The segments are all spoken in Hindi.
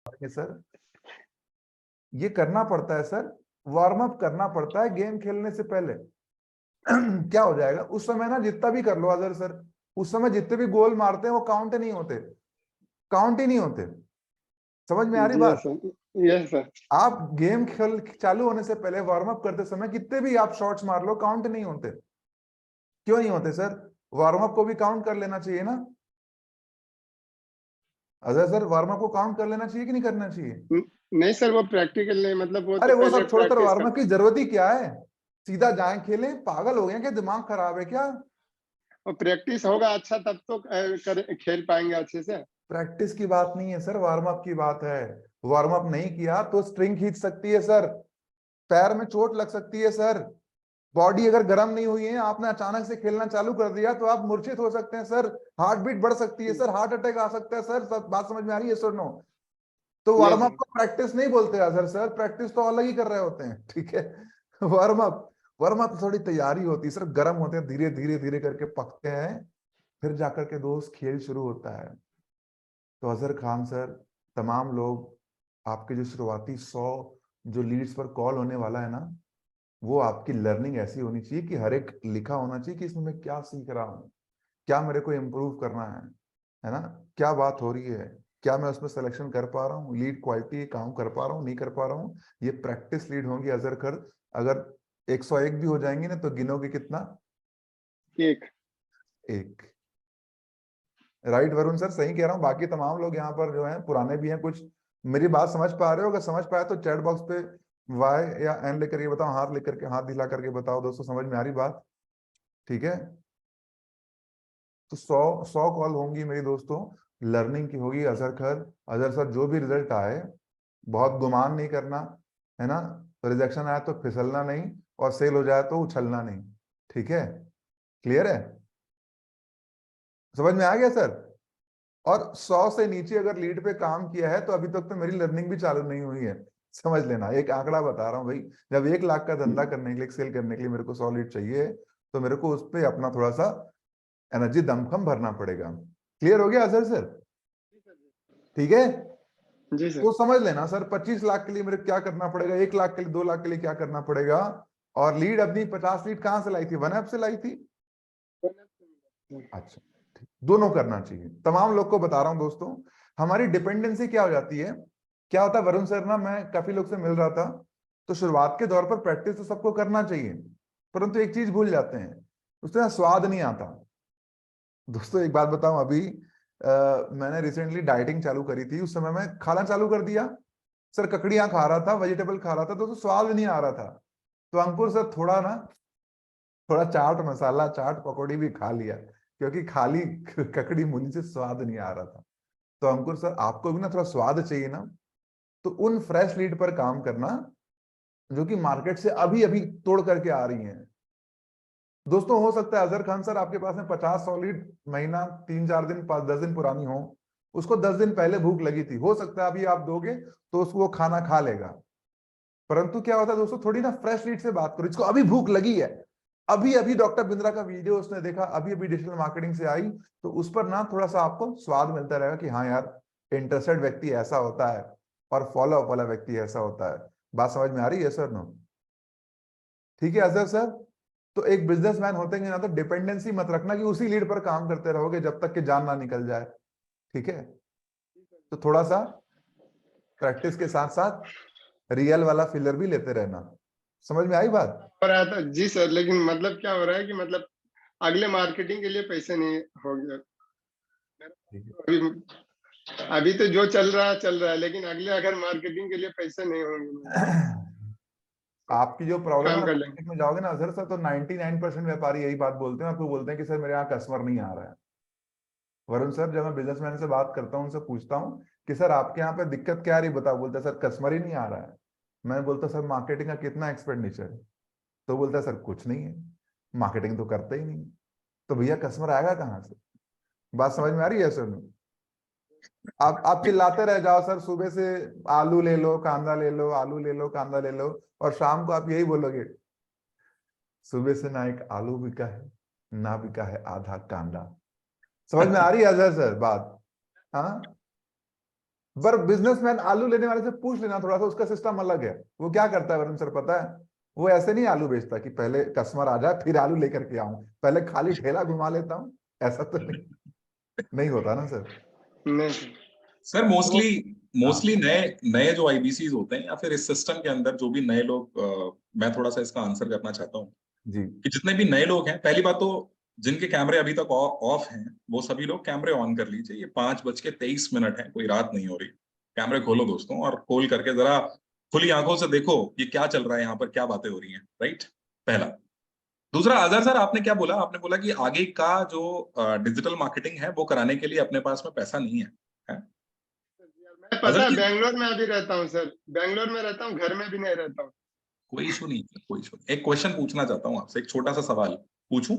सर ये करना पड़ता है सर, वार्म अप करना पड़ता है गेम खेलने से पहले। क्या हो जाएगा उस समय ना, जितना भी कर लो अजहर सर, उस समय जितने भी गोल मारते हैं वो काउंट नहीं होते, काउंट ही नहीं होते। समझ में आ रही बात? Yes sir. आप गेम खेल चालू होने से पहले वार्म अप करते समय कितने भी आप शॉट्स मार लो काउंट नहीं होते। क्यों नहीं होते सर? वार्म अप को भी काउंट कर लेना चाहिए ना अजहर सर, वार्म अप को काउंट कर लेना चाहिए कि नहीं करना चाहिए? नहीं सर, वो प्रैक्टिकल नहीं, मतलब वो अरे तो वो पहले सब छोड़कर प्रैक्टिस वार्म अप की करते हैं। जरूरत ही क्या है? सीधा जाएं खेलें, पागल हो गए क्या, दिमाग खराब है क्या? और प्रैक्टिस होगा अच्छा तब तो खेल पाएंगे अच्छे से। प्रैक्टिस की बात नहीं है सर, वार्म अप की बात है। वार्म अप नहीं किया तो स्ट्रिंग खींच सकती है सर, पैर में चोट लग सकती है सर, बॉडी अगर गर्म नहीं हुई है, आपने अचानक से खेलना चालू कर दिया तो आप मूर्छित हो सकते हैं सर, हार्ट बीट बढ़ सकती है सर, हार्ट अटैक आ सकता है सर। सब बात समझ में आ रही है सर? नो, तो वार्म यस अप को प्रैक्टिस नहीं बोलते अजहर सर, प्रैक्टिस तो अलग ही कर रहे होते हैं, ठीक है। वार्म अप, वार्म अप थोड़ी तैयारी होती है सर, गर्म होते हैं, धीरे धीरे धीरे करके पकते हैं, फिर जाकर के दोस्त खेल शुरू होता है। तो अजहर खान सर, तमाम लोग, आपके जो शुरुआती 100 जो लीड्स पर कॉल होने वाला है ना, वो आपकी लर्निंग ऐसी होनी चाहिए कि हर एक लिखा होना चाहिए कि इसमें मैं क्या सीख रहा हूँ, क्या मेरे को इम्प्रूव करना है ना, क्या बात हो रही है, क्या मैं उसमें सिलेक्शन कर पा रहा हूँ, लीड क्वालिटी काम कर पा रहा हूँ नहीं कर पा रहा हूँ। ये प्रैक्टिस लीड होंगी अजहर कर। अगर 101 भी हो जाएंगे ना तो गिनोगे कितना? एक। एक। राइट वरुण सर, सही कह रहा हूँ? बाकी तमाम लोग यहाँ पर जो हैं पुराने भी हैं कुछ, मेरी बात समझ पा रहे हो? अगर समझ पाए तो चैट बॉक्स पे वाई या एन लेकर के बताओ, हाथ लेकर के, हाथ दिला करके बताओ दोस्तों, समझ में आ रही बात? ठीक है, तो 100 कॉल होंगी मेरी दोस्तों, लर्निंग की होगी। अजहर खर, अजहर सर जो भी रिजल्ट आए, बहुत गुमान नहीं करना, है ना? रिजेक्शन आया तो फिसलना नहीं, और सेल हो जाए तो उछलना नहीं, ठीक है? क्लियर है? समझ में आ गया सर? और 100 से नीचे अगर लीड पे काम किया है तो अभी तक तो मेरी लर्निंग भी चालू नहीं हुई है। समझ लेना, एक आंकड़ा बता रहा हूँ भाई, जब 1 लाख का धंधा करने के लिए, सेल करने के लिए मेरे को 100 लीड चाहिए, तो मेरे को उस पर अपना थोड़ा सा एनर्जी दमखम भरना पड़ेगा। क्लियर हो गया अजहर सर? ठीक है, जी सर। तो समझ लेना सर, 25 लाख के लिए मेरे क्या करना पड़ेगा, 1 लाख के लिए, 2 लाख के लिए क्या करना पड़ेगा। और लीड अपनी 50 लीड कहां से लाई थी? वन ऐप से लाई थी। अच्छा, ठीक, दोनों करना चाहिए। तमाम लोग को बता रहा हूं दोस्तों, हमारी डिपेंडेंसी क्या हो जाती है, क्या होता है वरुण सर ना, मैं काफी लोग से मिल रहा था, तो शुरुआत के दौर पर प्रैक्टिस तो सबको करना चाहिए, परंतु एक चीज भूल जाते हैं, उसमें स्वाद नहीं आता। दोस्तों एक बात बताऊं, अभी मैंने रिसेंटली डाइटिंग चालू करी थी, उस समय मैं खाना चालू कर दिया सर, ककड़ियां खा रहा था, वेजिटेबल खा रहा था, तो स्वाद नहीं आ रहा था। तो अंकुर सर थोड़ा ना, थोड़ा चाट मसाला, चाट पकौड़ी भी खा लिया, क्योंकि खाली ककड़ी मूली से स्वाद नहीं आ रहा था। तो अंकुर सर आपको भी ना थोड़ा स्वाद चाहिए ना, तो उन फ्रेश लीड पर काम करना जो कि मार्केट से अभी अभी तोड़ करके आ रही हैं। दोस्तों हो सकता है अजहर खान सर आपके पास में 50-100 लीड महीना 3-4 दिन 5-10 दिन पुरानी हो, उसको 10 दिन पहले भूख लगी थी, हो सकता है अभी आप दोगे तो उसको वो खाना खा लेगा। परंतु क्या होता है दोस्तों, थोड़ी ना फ्रेश लीड से बात करो, इसको अभी भूख लगी है, अभी अभी डॉक्टर बिंद्रा का वीडियो उसने देखा, अभी अभी डिजिटल मार्केटिंग से आई, तो उस पर ना थोड़ा सा आपको स्वाद मिलता रहेगा कि हाँ यार, इंटरेस्टेड व्यक्ति ऐसा होता है और फॉलो अप वाला व्यक्ति ऐसा होता है। बात समझ में आ रही है सर? नो, ठीक है अजहर सर? तो एक बिजनेसमैन होते हैं ना, तो डिपेंडेंसी मत रखना कि उसी लीड पर काम करते रहोगे जब तक कि जान ना निकल जाए, ठीक है? तो थोड़ा सा प्रैक्टिस के साथ साथ रियल वाला फिलर भी लेते रहना। समझ में आई बात? हो रहा था जी सर, लेकिन मतलब क्या हो रहा है कि मतलब अगले मार्केटिंग के लिए पैसे नहीं हो गया ठीक है। अभी। अभी तो जो चल रहा है, लेकिन अगले अगर मार्केटिंग के लिए पैसे नहीं होंगे आपकी जो तो प्रॉब्लम है काम ना, कर लेंगे। मार्केट में जाओगे ना अजहर सर, तो 99% व्यापारी यही बात बोलते हैं, आपको बोलते हैं कि सर मेरे यहाँ कस्टमर नहीं आ रहा है। वरुण सर, जब मैं बिजनेसमैन से बात करता हूँ, उनसे पूछता हूँ कि सर आपके यहाँ पे दिक्कत क्या आ रही, बताओ, बोलता है सर कस्टमर ही नहीं आ रहा है। मैं बोलता सर मार्केटिंग का कितना एक्सपेंडिचर है? तो बोलता है सर कुछ नहीं है, मार्केटिंग तो करते ही नहीं। तो भैया कस्टमर आएगा कहाँ से? बात समझ में आ रही है सर? आप चिल्लाते रह जाओ सर, सुबह से आलू ले लो, कांदा ले लो, आलू ले लो, कांदा ले लो, और शाम को आप यही बोलोगे, सुबह से ना एक आलू बिका है, ना बिका है आधा कांदा। समझ में आ रही है अजहर सर बात? हाँ, पर बिजनेसमैन आलू लेने वाले से पूछ लेना थोड़ा सा, उसका सिस्टम अलग है। वो क्या करता है वरुण सर पता है, वो ऐसे नहीं आलू बेचता कि पहले कस्टमर आ जाए फिर आलू लेकर के आऊं, पहले खाली ठेला घुमा लेता हूँ, ऐसा तो नहीं होता ना सर। नहीं सर। सर मोस्टली हाँ नए नए जो आईबीसीज होते हैं या फिर इस सिस्टम के अंदर जो भी नए लोग, मैं थोड़ा सा इसका आंसर करना चाहता हूँ जी कि जितने भी नए लोग हैं, पहली बात तो जिनके कैमरे अभी तक ऑफ हैं वो सभी लोग कैमरे ऑन कर लीजिए। ये 5:23 है, कोई रात नहीं हो रही। कैमरे खोलो दोस्तों, और खोल करके जरा खुली आंखों से देखो ये क्या चल रहा है यहाँ पर, क्या बातें हो रही हैं, राइट। पहला। दूसरा, अजहर सर आपने क्या बोला, आपने बोला कि आगे का जो डिजिटल मार्केटिंग है वो कराने के लिए अपने पास में पैसा नहीं है? मैं पता अजहर है जी, बैंगलोर में अभी रहता हूँ सर, बैंगलोर में रहता हूँ, घर में भी नहीं रहता हूँ। कोई इशू नहीं है, कोई इशू नहीं। एक क्वेश्चन पूछना चाहता हूँ आपसे, एक छोटा सा सवाल पूछूं?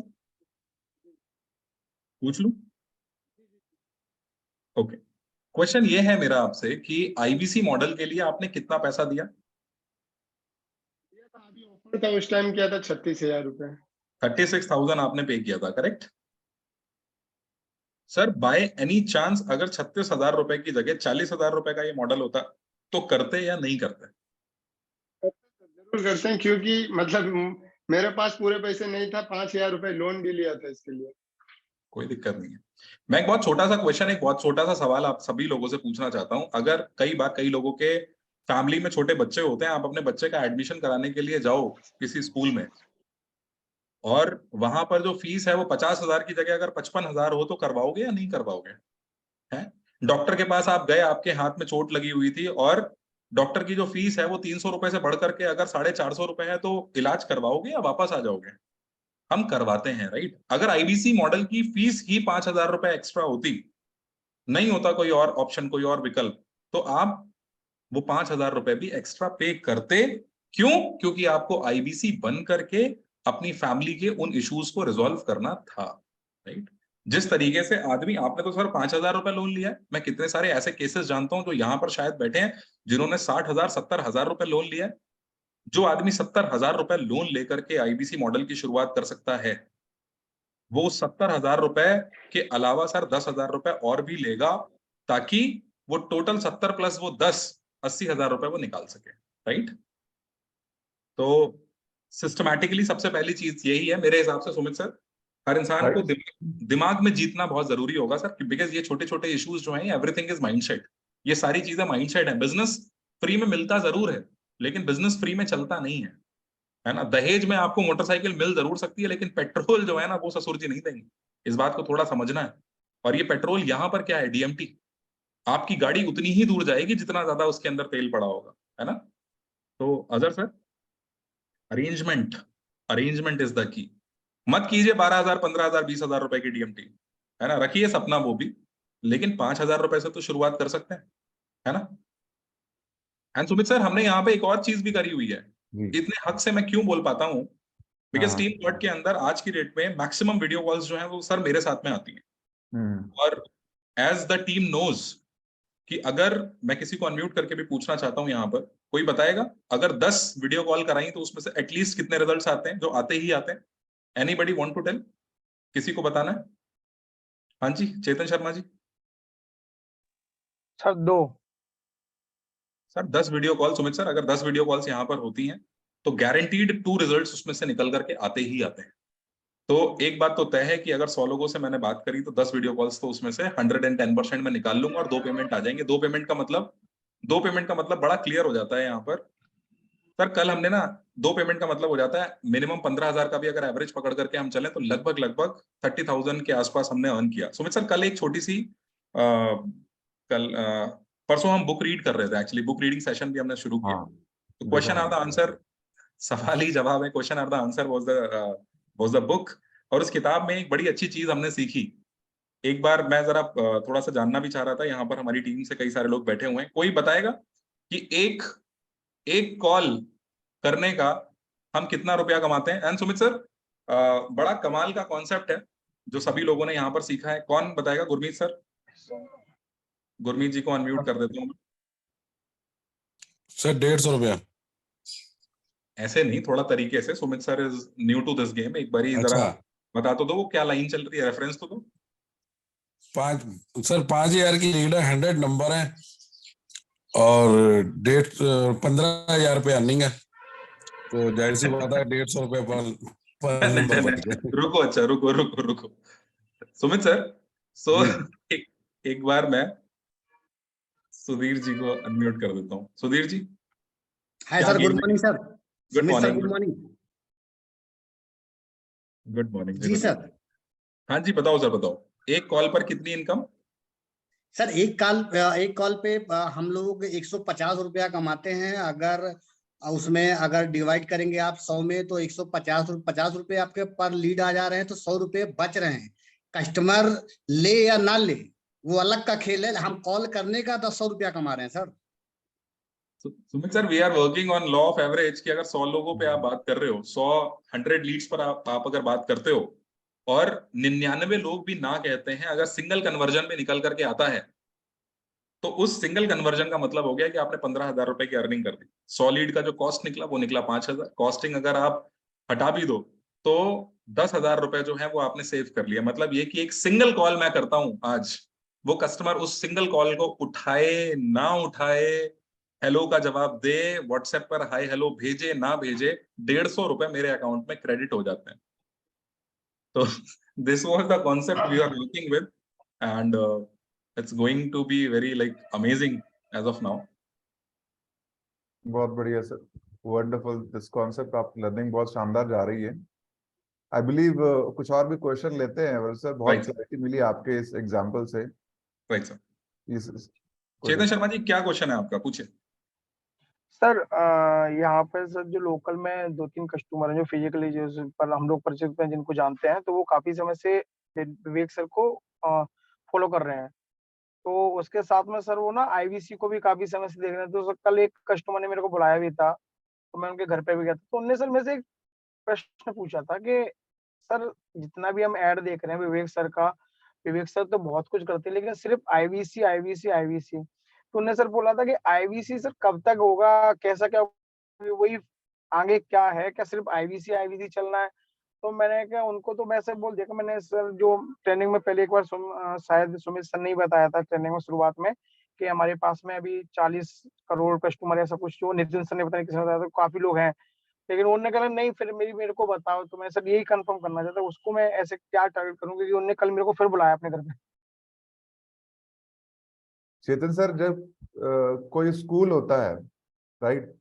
पूछ लूं? ओके। क्वेश्चन ये है मेरा आपसे कि आईबीसी मॉडल के लिए आपने कितना पैसा दिया? ये था अभी ऑफर था, उस टाइम किया था 36,000 रुपए। 36,000 आपने पे किया था, correct? Sir by any chance अगर 36,000 रुपए की जगह 40,000 रुपए का ये मॉडल होता तो करते या नहीं करते? जरूर करते हैं, क्योंकि मतलब मेरे पास पूरे पैसे नहीं था, 5,000 रुपए लोन भी लिया था इसके लिए। कोई दिक्कत नहीं है। मैं एक बहुत छोटा सा क्वेश्चन, एक बहुत छोटा सा सवाल आप सभी लोगों से पूछना चाहता हूं। अगर कई बार कई लोगों के फैमिली में छोटे बच्चे होते हैं, आप अपने बच्चे का एडमिशन कराने के लिए जाओ किसी स्कूल में, और वहां पर जो फीस है वो 50,000 की जगह अगर 55,000 हो तो करवाओगे या नहीं करवाओगे? है? डॉक्टर के पास आप गए, आपके हाथ में चोट लगी हुई थी, और डॉक्टर की जो फीस है वो 300 रुपए से बढ़ करके अगर 450 रुपए है, तो इलाज करवाओगे या वापस आ जाओगे? हम करवाते हैं, राइट। अगर आईबीसी मॉडल की फीस ही 5,000 रुपए एक्स्ट्रा होती, नहीं होता कोई और ऑप्शन, कोई और विकल्प, तो आप वो 5,000 रुपए भी एक्स्ट्रा पे करते। क्यों? क्योंकि आपको आईबीसी बन करके अपनी फैमिली के उन इश्यूज को रिजॉल्व करना था, राइट। जिस तरीके से आदमी, आपने तो सर 5,000 रुपए लोन लिया है, मैं कितने सारे ऐसे केसेस जानता हूं जो यहां पर शायद बैठे हैं जिन्होंने 60,000 70,000 रुपए लोन लिया है। जो आदमी 70,000 रुपए लोन लेकर के आईबीसी मॉडल की शुरुआत कर सकता है, वो 70,000 रुपए के अलावा सर 10,000 रुपए और भी लेगा, ताकि वो टोटल 70 प्लस वो 10 80,000 रुपए वो निकाल सके, राइट। तो सिस्टमैटिकली सबसे पहली चीज यही है मेरे हिसाब से सुमित सर। हर इंसान को राइट दिमाग में जीतना बहुत जरूरी होगा सर, बिकॉज ये छोटे छोटे इश्यूज जो हैं, एवरीथिंग इज माइंडसेट। ये सारी चीजें माइंडसेट है। बिजनेस फ्री में मिलता जरूर है, लेकिन बिजनेस फ्री में चलता नहीं है ना। दहेज में आपको मोटरसाइकिल मिल जरूर सकती है, लेकिन पेट्रोल जो है ना वो ससुर जी नहीं देंगे। इस बात को थोड़ा समझना है। और ये पेट्रोल यहाँ पर क्या है, डीएमटी। आपकी गाड़ी उतनी ही दूर जाएगी जितना ज्यादा उसके अंदर तेल पड़ा होगा, है ना। तो Azhar sir, arrangement, arrangement is the key. मत कीजिए 12,000 15,000 20,000 रुपए की डीएमटी, है ना। रखिए सपना वो भी, लेकिन 5,000 रुपए से तो शुरुआत कर सकते हैं, है ना। एंड सुमित सर, हमने यहाँ पे एक और चीज भी करी हुई है। जी इतने हक से मैं क्यों बोल पाता हूँ, हाँ बिकॉज हाँ टीम वर्ड के अंदर आज की डेट में मैक्सिमम वीडियो कॉल्स जो हैं वो सर मेरे साथ में आती हैं। हम्म और एज द टीम नोज कि अगर मैं किसी को अनम्यूट करके भी पूछना चाहता हूं यहाँ पर, कोई बताएगा अगर 10 वीडियो कॉल कराई तो उसमें से एटलीस्ट कितने रिजल्ट्स आते हैं? जो आते ही आते हैं। Anybody want to tell? किसी को बताना है? हाँ जी, Chetan Sharma ji. Sir 2। Sir 10 video call, Sumit sir अगर 10 वीडियो कॉल्स यहाँ पर होती हैं तो गारंटीड 2 रिजल्ट्स उसमें से निकल करके आते ही आते हैं। तो एक बात तो तय है कि अगर 100 लोगों से मैंने बात करी तो 10 वीडियो कॉल्स तो उसमें से 110% में निकाल लूंगा, और 2 पेमेंट आ जाएंगे। 2 पेमेंट का मतलब बड़ा क्लियर हो जाता है यहाँ पर। सर कल हमने ना 2 पेमेंट का मतलब हो जाता है मिनिमम 15,000 का भी अगर एवरेज पकड़ करके हम चले तो लगभग लगभग 30,000 के आसपास हमने अर्न किया। सुमित सर कल एक छोटी सी परसों हम बुक रीड कर रहे थे, एक्चुअली बुक रीडिंग सेशन भी हमने शुरू किया। हाँ तो क्वेश्चन आर द आंसर, सवाल ही जवाब है, question are the answer was the book. और उस किताब में एक बड़ी अच्छी चीज हमने सीखी। एक बार मैं जरा थोड़ा सा जानना भी चाह रहा था, यहाँ पर हमारी टीम से कई सारे लोग बैठे हुए हैं, कोई बताएगा कि एक एक कॉल करने का हम कितना रुपया कमाते हैं? एंड सुमित सर, बड़ा कमाल का कॉन्सेप्ट है जो सभी लोगों ने यहाँ पर सीखा है। कौन बताएगा? गुरमीत सर, गुरमीत जी को अनम्यूट कर देता हूँ। सर 150 रुपया। ऐसे नहीं, थोड़ा तरीके से। Sumit sir is new to this game, एक बारी जरा अच्छा बता तो दो वो क्या लाइन चल रही है, रेफरेंस तो दो। 5 सर 5,000 की लीड है, 100 नंबर है, और 15,000 रुपये अर्निंग है, तो जाहिर सी बात है 150 रुपये पर नंबर नहीं, बन नहीं, गए। रुको, अच्छा रुको सुमित सर, सो एक बार मैं सुधीर जी को अनम्यूट कर देता हूँ। सुधीर जी, हाय क्या sir, good morning sir. Good Sumit sir, morning, good morning. Good morning ji sir. हाँ जी, बताओ सर, बताओ, एक कॉल पर कितनी इनकम? सर एक कॉल पे हम लोग 150 रुपया कमाते हैं। अगर उसमें अगर डिवाइड करेंगे आप 100 में, तो 50 रुपए आपके पर लीड आ जा रहे हैं, तो 100 रुपए बच रहे हैं। कस्टमर ले या ना ले, वो अलग का खेल है। हम कॉल करने का 100 रुपया कमा रहे हैं sir. Sumit sir, we are working on law of average कि अगर 100 लोगों पे आप बात कर रहे हो, 100 लीड्स पर आप अगर बात करते हो और 99 लोग भी ना कहते हैं, अगर सिंगल कन्वर्जन में निकल करके आता है, तो उस सिंगल कन्वर्जन का मतलब हो गया कि आपने 15,000 रुपए की अर्निंग कर दी। 100 लीड का जो कॉस्ट निकला वो निकला 5,000। कॉस्टिंग अगर आप हटा भी दो तो 10,000 रुपए जो है वो आपने सेव कर लिया। मतलब ये कि एक सिंगल कॉल मैं करता हूं आज, वो कस्टमर उस सिंगल कॉल को उठाए ना उठाए, हेलो का जवाब दे, व्हाट्सएप पर हाय हेलो भेजे ना भेजे, 150 रुपए मेरे अकाउंट में क्रेडिट हो जाते हैं। तो this was the concept we are working with, and it's going to be very like amazing as of now. बहुत बढ़िया सर, वंडरफुल दिस कॉन्सेप्ट। आप लर्निंग बहुत शानदार जा रही है। आई बिलीव कुछ और भी क्वेश्चन लेते हैं सर, बहुत Right. क्लैरिटी मिली आपके इस एग्जांपल से। Right, sir. इस चेतन शर्मा जी, क्या क्वेश्चन है आपका, पूछे। सर यहाँ पे सर जो लोकल में 2-3 कस्टमर हैं जो फिजिकली जो पर हम लोग परिचित हैं, जिनको जानते हैं, तो वो काफी समय से विवेक सर को फॉलो कर रहे हैं। तो उसके साथ में सर वो ना आईवीसी को भी काफी समय से देख रहे हैं। तो सर कल एक कस्टमर ने मेरे को बुलाया भी था, तो मैं उनके घर पे भी गया था। तो उनने सर मेरे से एक प्रश्न पूछा था कि सर जितना भी हम ऐड देख रहे हैं विवेक सर का, विवेक सर तो बहुत कुछ करते हैं, लेकिन सिर्फ आईवीसी आईवीसी आईवीसी। तो उन्होंने सर बोला था कि आईवीसी सर कब तक होगा, कैसा क्या वही आगे क्या है, क्या सिर्फ आईवीसी आईवीसी चलना है? तो मैंने कहा उनको, तो मैं सर बोल दिया कि मैंने सर जो ट्रेनिंग में पहले एक बार शायद सुमित सर ने ही बताया था ट्रेनिंग में शुरुआत में, कि हमारे पास में अभी 40 करोड़ कस्टमर ऐसा कुछ, जो नितिन सर ने पता नहीं किसने बताया था, काफी लोग हैं। लेकिन उन्होंने कहा नहीं, फिर मेरे को बताओ। तो मैं सर यही कंफर्म करना चाहता हूँ उसको मैं ऐसे क्या टारगेट करूँ, क्योंकि उन्होंने कल मेरे को फिर बुलाया अपने घर पे। चेतन सर, जब कोई स्कूल होता है, राइट,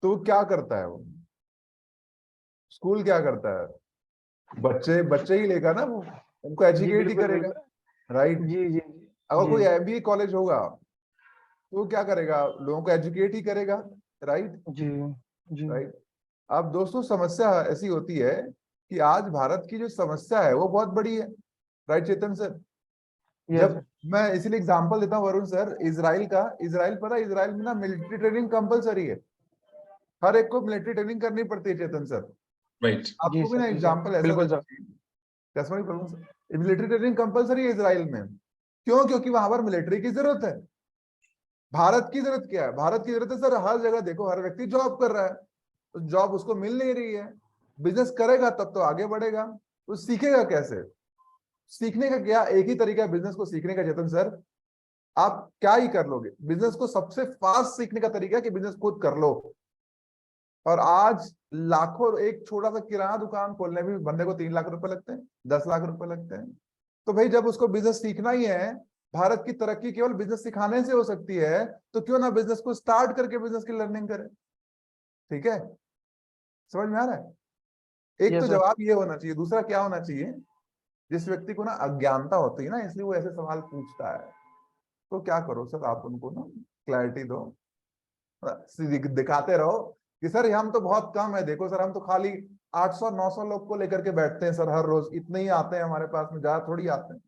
तो वो क्या करता है? वो स्कूल क्या करता है? बच्चे ही लेगा ना, वो उनको एजुकेट ही करेगा, राइट। जी जी अगर कोई जी एमबीए कॉलेज होगा तो वो क्या करेगा? लोगों को एजुकेट ही करेगा, राइट जी जी राइट। अब दोस्तों, समस्या ऐसी होती है कि आज भारत की जो समस्या है वो बहुत बड़ी है, राइट चेतन सर। यस जब मैं इसीलिए एग्जांपल देता हूँ वरुण सर, इजराइल का। इजराइल पता है, इजराइल में ना मिलिट्री ट्रेनिंग कंपलसरी है, हर एक को मिलिट्री ट्रेनिंग करनी पड़ती है चेतन सर। राइट। जी आपको भी ना सर, एग्जांपल ऐसा बिल्कुल सर। मिलिट्री ट्रेनिंग कंपलसरी है इजराइल में। क्यों? क्योंकि वहां पर मिलिट्री की जरूरत है। भारत की जरूरत क्या है? भारत की जरूरत है सर, हर जगह देखो हर व्यक्ति जॉब कर रहा है, तो जॉब उसको मिल नहीं रही है। बिजनेस करेगा तब तो आगे बढ़ेगा, तो सीखेगा कैसे? सीखने का क्या एक ही तरीका है बिजनेस को सीखने का चेतन सर, आप क्या ही कर लोगे। बिजनेस को सबसे फास्ट सीखने का तरीका है कि बिजनेस खुद कर लो। और आज लाखों, एक छोटा सा किराना दुकान खोलने में बंदे को 3 लाख रुपए लगते हैं, 10 लाख रुपए लगते हैं। तो भाई जब उसको बिजनेस सीखना ही है, भारत की तरक्की केवल बिजनेस सिखाने से हो सकती है, तो क्यों ना बिजनेस को स्टार्ट करके बिजनेस की लर्निंग करें। ठीक है, समझ में आ रहा है? एक यस तो सर। जवाब ये होना चाहिए। दूसरा क्या होना चाहिए? जिस व्यक्ति को ना अज्ञानता होती है ना, इसलिए वो ऐसे सवाल पूछता है, तो क्या करो सर, आप उनको ना क्लैरिटी दो, दिखाते रहो कि सर हम तो बहुत कम है, देखो सर हम तो खाली 800-900 लोग को लेकर के बैठते हैं सर, हर रोज इतने ही आते हैं हमारे पास में, ज्यादा थोड़ी आते हैं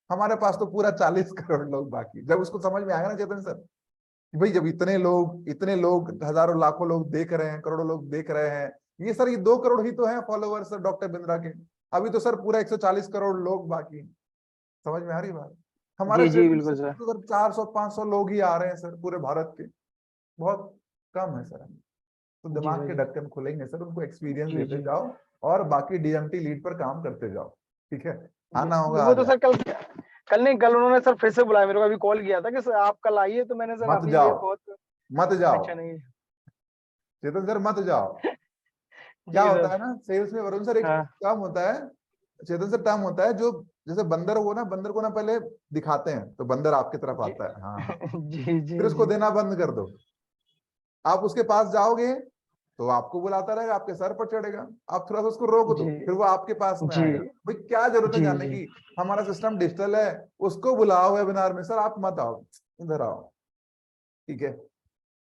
हमारे पास तो पूरा 40 करोड़ लोग बाकी। जब उसको समझ में आएगा ना चेतन सर कि भाई जब इतने लोग हजारों लाखों लोग देख रहे हैं, करोड़ों लोग देख रहे हैं, ये सर ये 2 करोड़ ही तो हैं फॉलोअर्स सर डॉक्टर बिंद्रा के, अभी तो सर पूरा 140 करोड़ लोग बाकी। समझ में आ रही बात? हमारे जी जी ट्रेनिंग बिल्कुल से सर। तो सर 400-500 लोग ही आ रहे हैं सर पूरे भारत के, बहुत कम है सर। तो जी दिमाग के सर। ढक्कन खुलेंगे सर, उनको एक्सपीरियंस जी देते जी जाओ और बाकी डीएमटी लीड पर काम करते जाओ। ठीक है, आना होगा आ वो तो जाए। सर कल उन्होंने सर फिर से बुलाया मेरे को, अभी कॉल किया था कि सर आप कल आइए, तो मैंने सर मत अभी ये जाओ, बहुत मत जाओ अच्छा नहीं। चेतन सर, मत जाओ। जी क्या होता सर। है ना सेल्स में वरुण सर, एक हाँ। काम होता है, चेतन सर, टर्म होता है जो, जैसे बंदर को ना पहले दिखाते हैं तो बंदर आपकी तरफ जी आता है, हाँ, जी जी फिर उसको जी देना बंद कर दो। आप उसके पास जाओगे तो आपको बुलाता रहेगा, आपके सर पर चढ़ेगा, आप थोड़ा सा उसको रोक दो, जी फिर वो आपके पास में जी आएगा। भाई क्या जरूरत है जी जाने जी की, हमारा सिस्टम डिजिटल है, उसको बुलाओ वेबिनार में, सर आप मत आओ, इधर आओ, ठीक है।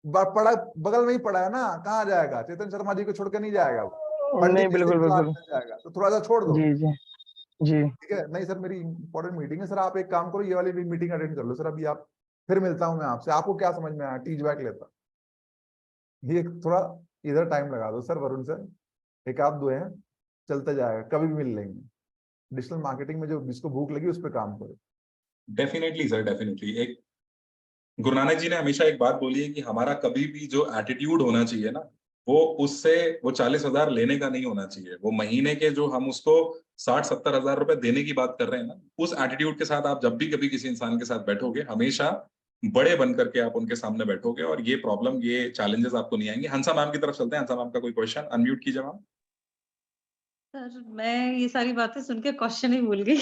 पड़ा, बगल में ही पड़ा है ना, कहाँ जाएगा, चेतन शर्मा जी को छोड़ के नहीं जाएगा वो, नहीं, पंडित जी से बिल्कुल क्लास बिल्कुल। में जाएगा, तो थोड़ा सा छोड़ दो, जी जी जी ठीक है। नहीं सर मेरी इंपॉर्टेंट मीटिंग है, सर आप एक काम करो, ये वाली मीटिंग अटेंड कर लो सर, अभी आप, फिर मिलता हूँ मैं आपसे, आपको क्या समझ में आया, टीच बैक लेता, ये थोड़ा इधर टाइम लगा दो सर वरुण सर, एक आध दो हैं, चलते जाएगा, कभी भी मिल लेंगे। डिजिटल मार्केटिंग में जो जिसको भूख लगी उस पर काम करो। Definitely sir, definitely. एक गुरु नानक जी ने हमेशा एक बात बोली है कि हमारा कभी भी जो एटीट्यूड होना चाहिए ना, वो उससे वो 40,000 लेने का नहीं होना चाहिए, वो महीने के जो हम उसको 60-70 हजार रुपए देने की बात कर रहे हैं ना, उस एटीट्यूड के साथ आप जब भी कभी किसी इंसान के साथ बैठोगे, हमेशा बड़े बन करके आप उनके सामने बैठोगे और ये प्रॉब्लम, ये चैलेंजेस आपको नहीं आएंगे। हंसा मैम की तरफ चलते हैं। हंसा मैम का कोई क्वेश्चन, अनम्यूट कीजिए मैम। सर मैं ये सारी बातें सुन के क्वेश्चन ही भूल गई।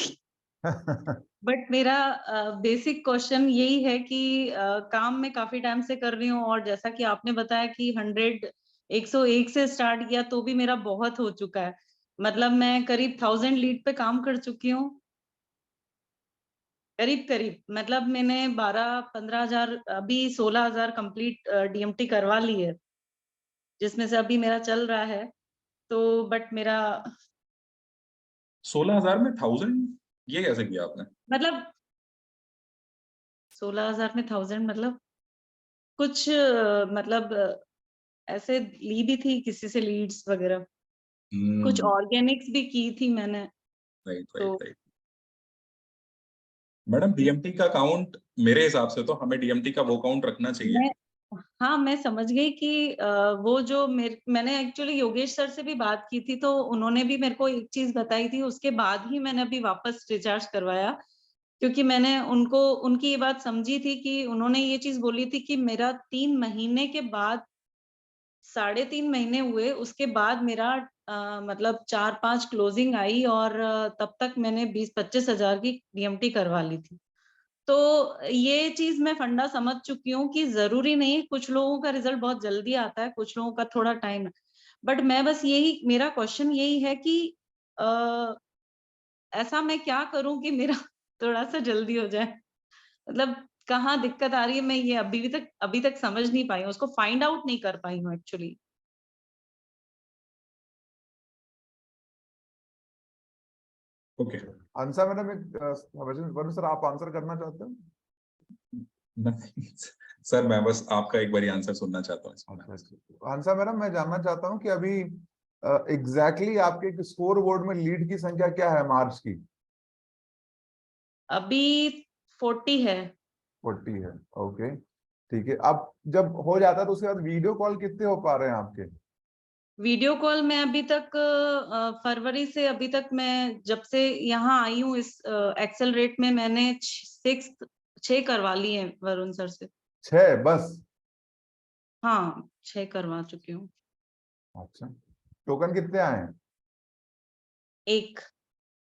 बट मेरा बेसिक क्वेश्चन यही है कि काम मैं काफी टाइम से कर रही हूँ और जैसा कि आपने बताया कि 101 से स्टार्ट किया तो भी मेरा बहुत हो चुका है। मतलब मैं करीब 1000 लीड पे काम कर चुकी हूँ, करीब मतलब मैंने 12-15 हजार, अभी 16,000 कंप्लीट डीएमटी करवा ली है, जिसमें से अभी मेरा चल रहा है। तो बट मेरा 16,000 में 1000, ये कैसे किया आपने? मतलब 16,000 में 1000 मतलब कुछ मतलब ऐसे ली भी थी किसी से लीड्स वगैरह, कुछ ऑर्गेनिक्स भी की थी मैंने। राइट तो राइट राइट। मैडम डीएमटी का काउंट, मेरे हिसाब से तो हमें डीएमटी का वो काउंट रखना चाहिए। मैं हाँ, मैं समझ गई कि वो जो मैंने एक्चुअली योगेश सर से भी बात की थी, तो उन्होंने भी मेरे को एक चीज बताई थी, उसके बाद ही मैंने अभी वापस रिचार्ज करवाया, क्योंकि मैंने उनकी ये बात समझी थी कि उन्होंने ये चीज बोली थी कि मेरा 3 महीने के बाद, 3.5 महीने हुए उसके बाद मेरा मतलब 4-5 क्लोजिंग आई और तब तक मैंने 20-25 हजार की डीएमटी करवा ली थी। तो ये चीज मैं फंडा समझ चुकी हूँ कि जरूरी नहीं, कुछ लोगों का रिजल्ट बहुत जल्दी आता है, कुछ लोगों का थोड़ा टाइम है। बट मैं बस यही, मेरा क्वेश्चन यही है कि आ, ऐसा मैं क्या करूं कि मेरा थोड़ा सा जल्दी हो जाए, मतलब कहाँ दिक्कत आ रही है, मैं ये अभी तक समझ नहीं पाई हूँ, उसको फाइंड आउट नहीं कर पाई हूँ एक्चुअली। ओके। हंसा मैडम, एक वरुण सर आप आंसर करना चाहते हो? नहीं सर, मैं बस आपका एक बार आंसर सुनना चाहता हूँ इसमें। हंसा मैडम, मैं जानना चाहता हूँ कि अभी एग्जैक्टली आपके स्कोर बोर्ड में लीड की संख्या क्या है मार्च की? अभी 40 है। 40 है, ओके, ठीक है। अब जब हो जाता है तो उसके बाद वीडियो कॉल कितने हो पा रहे हैं आपके? वीडियो कॉल में अभी तक फरवरी से अभी तक, मैं जब से यहाँ आई हूँ इस एक्सेलरेट में, मैंने 6 करवा ली है वरुण सर से। 6 बस? हाँ, 6 करवा चुकी हूँ। अच्छा, टोकन कितने आए हैं? 1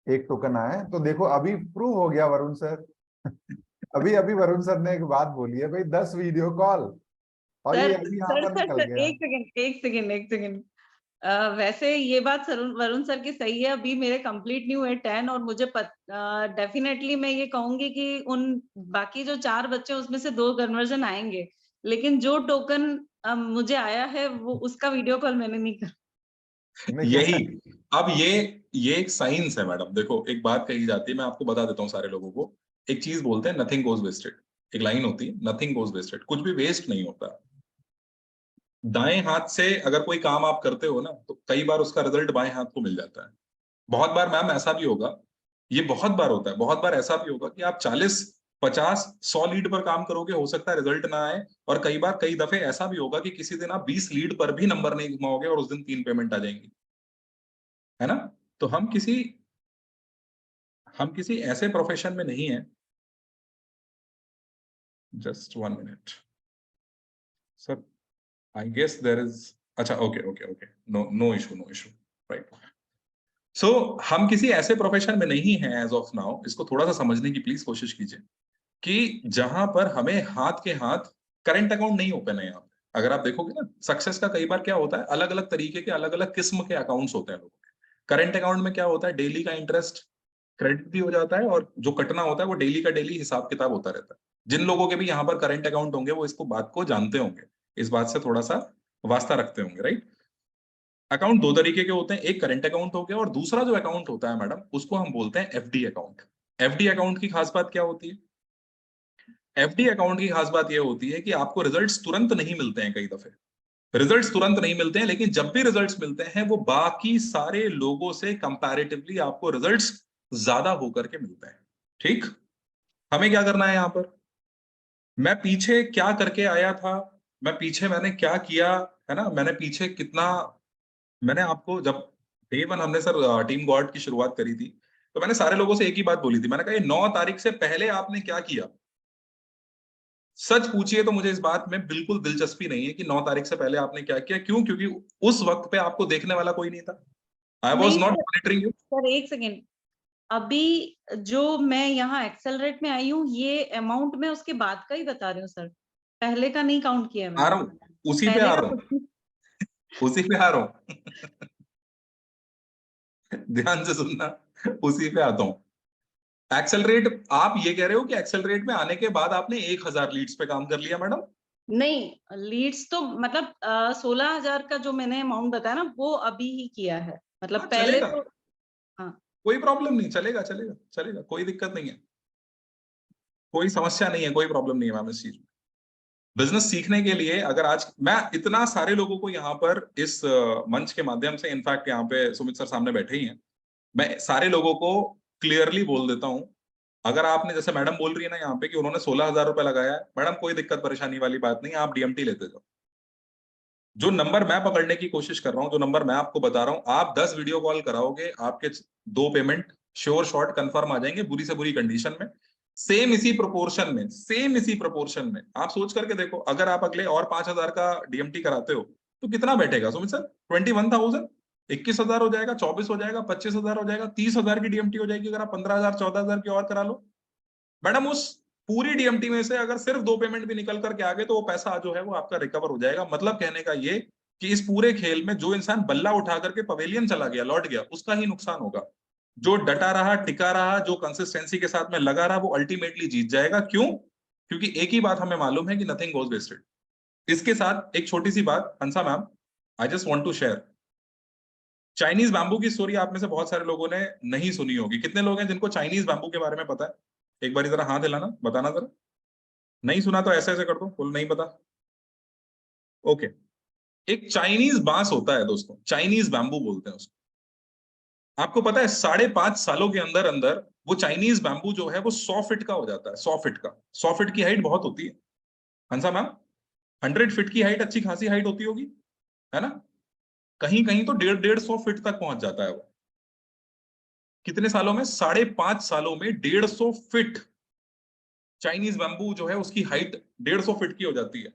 एक टोकन आया है, तो देखो अभी प्रूव हो गया वरुण सर। अभी अभी वरुण सर ने एक बात बोली है भाई, 10 वीडियो कॉल, और ये सर अभी यहाँ सर पर सर निकल सर गया। एक सेकंड। वैसे ये बात वरुण सर की सही है, अभी मेरे कंप्लीट नहीं हुए 10, और मुझे डेफिनेटली मैं ये कहूंगी कि उन बाकी जो 4 बच्चे उसमें से 2 कन्वर्जन आएंगे, लेकिन जो टोकन मुझे आया है वो उसका वीडियो कॉल मैंने नहीं कर। नहीं यही, अब ये एक साइंस है मैडम। देखो, एक बात कही जाती है, मैं आपको बता देता हूँ सारे लोगों को। एक चीज बोलते हैं, नथिंग गोज वेस्टेड। एक लाइन होती है, नथिंग गोज वेस्टेड, कुछ भी वेस्ट नहीं होता। दाएं हाथ से अगर कोई काम आप करते हो ना, तो कई बार उसका रिजल्ट बाएं हाथ को मिल जाता है। बहुत बार मैम ऐसा भी होगा, ये बहुत बार होता है, बहुत बार ऐसा भी होगा कि आप 40-50-100 लीड पर काम करोगे, हो सकता है रिजल्ट ना आए। और कई बार, कई दफे ऐसा भी होगा कि किसी दिन आप 20 लीड पर भी नंबर नहीं घुमाओगे और उस दिन 3 पेमेंट आ जाएंगी, है ना? तो हम किसी ऐसे प्रोफेशन में नहीं है just 1 minute. Sir, I guess there is, अच्छा, okay. No issue, right. So हम किसी ऐसे प्रोफेशन में नहीं हैं एज ऑफ नाउ, इसको थोड़ा सा समझने की प्लीज कोशिश कीजिए कि जहां पर हमें हाथ के हाथ करंट अकाउंट नहीं ओपन है यहाँ पे। अगर आप देखोगे ना, सक्सेस का कई बार क्या होता है, अलग अलग तरीके के अलग अलग किस्म के अकाउंट्स होते हैं लोगों के। करंट अकाउंट में क्या होता है, डेली का इंटरेस्ट क्रेडिट भी हो जाता है और जो कटना होता है वो डेली का डेली हिसाब किताब होता रहता है। जिन लोगों के भी यहाँ पर करंट अकाउंट होंगे वो इसको बात को जानते होंगे, इस बात से थोड़ा सा वास्ता रखते होंगे, राइट। अकाउंट दो तरीके के होते हैं, एक करंट अकाउंट हो गया और दूसरा जो अकाउंट होता है मैडम उसको हम बोलते हैं एफडी अकाउंट। एफडी अकाउंट की खास बात क्या होती है? एफडी अकाउंट की खास बात यह होती है कि आपको रिजल्ट्स तुरंत नहीं मिलते हैं, कई दफे रिजल्ट्स तुरंत नहीं मिलते हैं, लेकिन जब भी रिजल्ट्स मिलते हैं वो बाकी सारे लोगों से कंपैरेटिवली आपको रिजल्ट्स ज्यादा होकर के मिलते हैं। ठीक, हमें क्या करना है यहाँ पर, मैं पीछे क्या करके आया था, मैंने क्या किया है ना, मैंने पीछे कितना, मैंने आपको जब डे 1 हमने सर टीम गॉड की शुरुआत करी थी तो मैंने सारे लोगों से एक ही बात बोली थी, मैंने कहा ये 9 तारीख से पहले आपने क्या किया। सच पूछिए तो मुझे इस बात में बिल्कुल दिलचस्पी नहीं है कि 9 तारीख से पहले आपने क्या किया। क्यों? क्योंकि उस वक्त पे आपको देखने वाला कोई नहीं था। आई वॉज नहीं not sir, monitoring you. Sir एक सेकेंड, अभी जो मैं यहाँ एक्सेलरेट में आई हूँ ये अमाउंट में उसके बाद का ही बता रही हूँ सर, पहले का नहीं काउंट किया आ मैंने। रहा हूँ, उसी पे पहले आ का रहा हूँ, कुछ उसी पे आ रहा हूँ। ध्यान से सुनना, उसी पे आता हूँ। एक्सेलरेट, आप ये कह रहे हो कि एक्सेलरेट में आने के बाद आपने 1000 लीड्स पे काम कर लिया मैडम? नहीं, लीड्स तो मतलब 16,000 का जो मैंने अमाउंट बताया ना वो अभी ही किया है, मतलब हाँ, पहले चलेगा, तो हाँ कोई प्रॉब्लम नहीं, चलेगा, कोई दिक्कत नहीं है, कोई समस्या नहीं है, कोई प्रॉब्लम नहीं है मैम इस चीज में। बिजनेस सीखने के लिए अगर आज मैं इतना सारे लोगों को यहाँ पर इस मंच के माध्यम से, इनफैक्ट यहाँ पे सुमित सर सामने बैठे ही हैं, मैं सारे लोगों को क्लियरली बोल देता हूँ, अगर आपने, जैसे मैडम बोल रही है ना यहाँ पे कि उन्होंने 16,000 रुपए लगाया है, मैडम कोई दिक्कत परेशानी वाली बात नहीं, आप डीएमटी लेते जाओ। जो नंबर मैं पकड़ने की कोशिश कर रहा हूँ, जो नंबर मैं आपको बता रहा हूँ, आप 10 वीडियो कॉल कराओगे, आपके 2 पेमेंट श्योर शॉर्ट कंफर्म आ जाएंगे बुरी से बुरी कंडीशन में, सेम इसी प्रोपोर्शन में। आप सोच करके देखो, अगर आप अगले और 5,000 का डीएमटी कराते हो तो कितना बैठेगा सुमित सर? 21,000, 21,000 हो जाएगा, 24 हो जाएगा, 25,000 हो जाएगा, 30,000 की डीएमटी हो जाएगी। अगर आप 15,000 14,000 की और करा लो मैडम, उस पूरी डीएमटी में से अगर सिर्फ 2 पेमेंट भी निकल करके आ गए तो वो पैसा जो है वो आपका रिकवर हो जाएगा। मतलब कहने का ये कि इस पूरे खेल में जो इंसान बल्ला उठा करके पवेलियन चला गया, लौट गया, उसका ही नुकसान होगा। जो डटा रहा, टिका रहा, जो कंसिस्टेंसी के साथ में लगा रहा, वो अल्टीमेटली जीत जाएगा। क्यों? क्योंकि एक ही बात हमें मालूम है कि नथिंग गोज वेस्टेड। इसके साथ एक छोटी सी बात, Hansa ma'am, I just want to share. Chinese bamboo की स्टोरी आप में से बहुत सारे लोगों ने नहीं सुनी होगी। कितने लोग हैं जिनको चाइनीज बैम्बू के बारे में पता है? एक बार जरा हाथ हिलाना, बताना जरा। नहीं सुना तो ऐसे ऐसे कर दो, बोल नहीं पता। ओके, एक चाइनीज बांस होता है दोस्तों, चाइनीज बैम्बू बोलते हैं उसको। आपको पता है 5.5 सालों के अंदर अंदर वो चाइनीज बैम्बू जो है वो 100 फीट का हो जाता है। 100 फीट का, 100 फीट की हाइट बहुत होती है हंसा मैम। 100 फीट की हाइट अच्छी खासी हाइट होती होगी, है ना? कहीं कहीं तो 150 फीट तक पहुंच जाता है वो। कितने सालों में? 5.5 सालों में 150 फीट चाइनीज बैम्बू जो है उसकी हाइट 150 फीट की हो जाती है।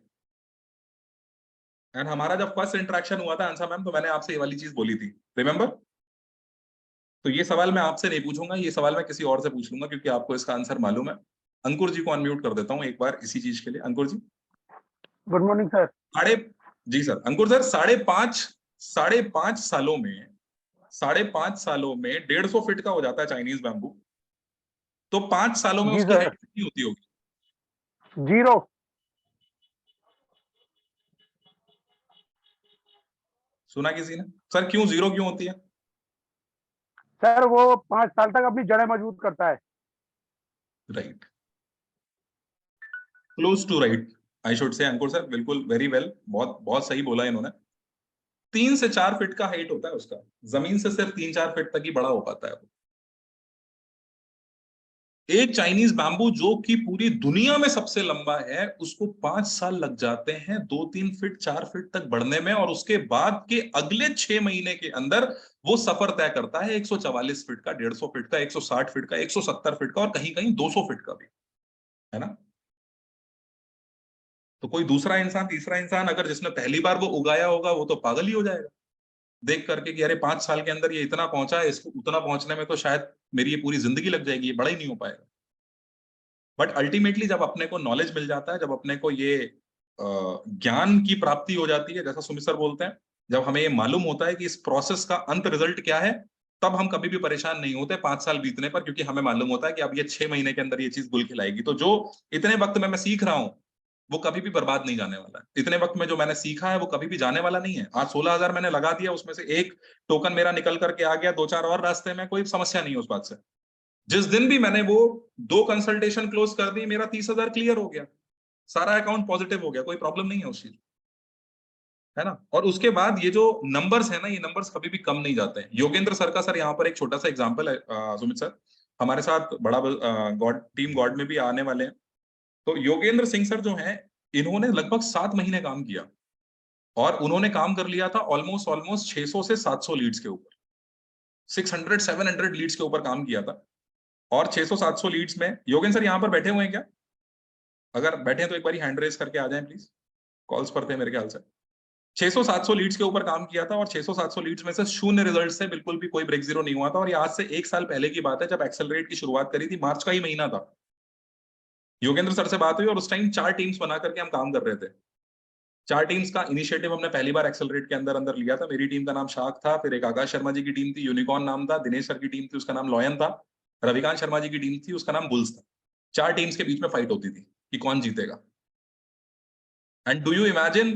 एंड हमारा जब फर्स्ट इंटरेक्शन हुआ था अंसा मैम, तो मैंने आपसे ये वाली चीज बोली थी, रिमेंबर? तो ये सवाल मैं आपसे नहीं पूछूंगा, ये सवाल मैं किसी और से पूछ लूंगा क्योंकि आपको इसका आंसर मालूम है। अंकुर जी को अनम्यूट कर देता हूं एक बार इसी चीज के लिए। अंकुर जी, गुड मॉर्निंग सर। जी सर, अंकुर सर, 5.5 सालों में 150 फीट का हो जाता है चाइनीज बैम्बू। तो 5 सालों में जी उसकी सर। हाइट कितनी होती होगी? 0। सुना किसी ने? सर क्यों 0 क्यों होती है? सर वो 5 साल तक अपनी जड़ें मजबूत करता है। Right, close to right I should say Ankur sir, बिल्कुल, वेरी वेल, बहुत बहुत सही बोला इन्होंने। 3 से 4 फीट का हाइट होता है उसका, जमीन से सिर्फ 3-4 फीट तक ही बड़ा हो पाता है वो। एक चाइनीज बैम्बू जो कि पूरी दुनिया में सबसे लंबा है, उसको 5 साल लग जाते हैं 2-3 फीट 4 फीट तक बढ़ने में, और उसके बाद के अगले 6 महीने के अंदर वो सफर तय करता है 144 फीट का, 150 फीट का, 160 फीट का, 170 फीट का और कहीं कहीं 200 फीट का भी, है ना? तो कोई दूसरा इंसान, तीसरा इंसान अगर जिसने पहली बार वो उगाया होगा वो तो पागल ही हो जाएगा देख करके कि अरे 5 साल के अंदर ये इतना पहुंचा है, इसको उतना पहुंचने में तो शायद मेरी ये पूरी जिंदगी लग जाएगी, ये बड़ा ही नहीं हो पाएगा। बट अल्टीमेटली जब अपने को नॉलेज मिल जाता है, जब अपने को ये ज्ञान की प्राप्ति हो जाती है, जैसा सुमित सर बोलते हैं, जब हमें ये मालूम होता है कि इस प्रोसेस का अंत रिजल्ट क्या है, तब हम कभी भी परेशान नहीं होते 5 साल बीतने पर, क्योंकि हमें मालूम होता है कि अब ये 6 महीने के अंदर ये चीज गुल खिलाएगी। तो जो इतने वक्त में मैं सीख रहा हूं वो कभी भी बर्बाद नहीं जाने वाला है। इतने वक्त में जो मैंने सीखा है वो कभी भी जाने वाला नहीं है। आज 16,000 मैंने लगा दिया, उसमें से एक टोकन मेरा निकल करके आ गया, 2-4 और रास्ते में, कोई समस्या नहीं है उस बात से। जिस दिन भी मैंने वो 2 कंसल्टेशन क्लोज कर दी, मेरा 30,000 क्लियर हो गया, सारा अकाउंट पॉजिटिव हो गया, कोई प्रॉब्लम नहीं है उस चीज, है ना। और उसके बाद ये जो नंबर्स है ना, ये नंबर्स कभी भी कम नहीं जाते हैं। योगेंद्र सर का सर यहाँ पर एक छोटा सा एग्जांपल है, सुमित सर हमारे साथ बड़ा गॉड टीम गॉड में भी आने वाले हैं। तो योगेंद्र सिंह सर जो हैं, इन्होंने लगभग 7 महीने काम किया और उन्होंने काम कर लिया था ऑलमोस्ट 600 से 700 लीड्स के ऊपर, 600-700 लीड्स के ऊपर काम किया था। और 600-700 लीड्स में, योगेंद्र सर यहाँ पर बैठे हुए हैं क्या? अगर बैठे हैं तो एक बार हैंड रेज करके आ जाएं प्लीज, कॉल्स पर थे मेरे ख्याल से। 600-700 लीड्स के ऊपर काम किया था और 600-700 लीड्स में से 0 रिजल्ट से, बिल्कुल भी कोई ब्रेक जीरो नहीं हुआ था। और ये आज से 1 साल पहले की बात है, जब एक्सेलरेट की शुरुआत करी थी, मार्च का ही महीना था। योगेंद्र सर से बात हुई और उस टाइम 4 टीम्स बना करके हम काम कर रहे थे। 4 टीम्स का इनिशिएटिव हमने पहली बार एक्सेलरेट के अंदर लिया था। मेरी टीम का नाम शार्क था, फिर एक आकाश शर्मा जी की टीम थी, यूनिकॉर्न नाम था, दिनेश सर की टीम थी, उसका नाम लॉयन था, रविकांत शर्मा जी की टीम थी, उसका नाम बुल्स था। 4 टीम्स के बीच में फाइट होती थी कि कौन जीतेगा। एंड डू यू इमेजिन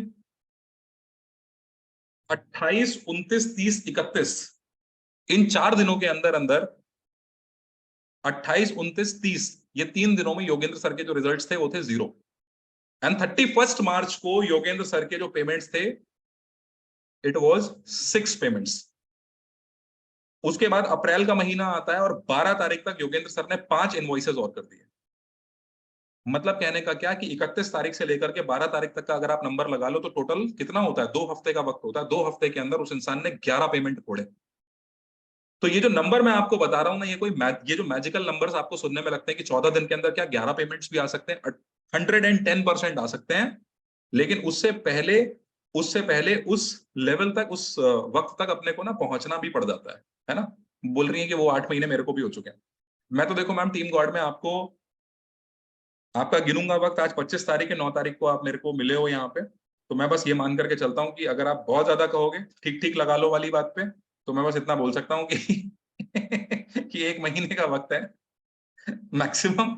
28, 29, 30, 31 इन 4 दिनों के अंदर 28, 29, 30 ये 3 दिनों में योगेंद्र सर के जो रिजल्ट्स थे वो थे 0। एंड 31 मार्च को योगेंद्र सर के जो पेमेंट्स थे, इट वाज 6 पेमेंट्स। उसके बाद अप्रैल का महीना आता है और 12 तारीख तक योगेंद्र सर ने 5 इनवॉइसेस और कर दिए। मतलब कहने का क्या कि 31 तारीख से लेकर के 12 तारीख तक का अगर आप नंबर लगा लो तो टोटल कितना होता है, 2 हफ्ते का वक्त होता है। 2 हफ्ते के अंदर उस इंसान ने 11 पेमेंट फोड़े। तो ये जो नंबर मैं आपको बता रहा हूं ना, ये जो मैजिकल नंबर्स आपको सुनने में लगते हैं कि 14 दिन के अंदर क्या 11 पेमेंट्स भी आ सकते हैं, 110% आ सकते हैं। लेकिन उससे पहले उस लेवल तक, उस वक्त तक अपने को ना पहुंचना भी पड़ जाता है ना। बोल रही है कि वो 8 महीने मेरे को भी हो चुके हैं। मैं तो देखो मैम टीम गॉड में आपका गिनूंगा वक्त, आज 25 तारीख है, 9 तारीख को आप मेरे को मिले हो यहाँ पे। तो मैं बस ये मान करके चलता हूँ कि अगर आप बहुत ज्यादा कहोगे ठीक ठीक लगा लो वाली बात पे, तो मैं बस इतना बोल सकता हूँ कि कि 1 महीने का वक्त है मैक्सिमम,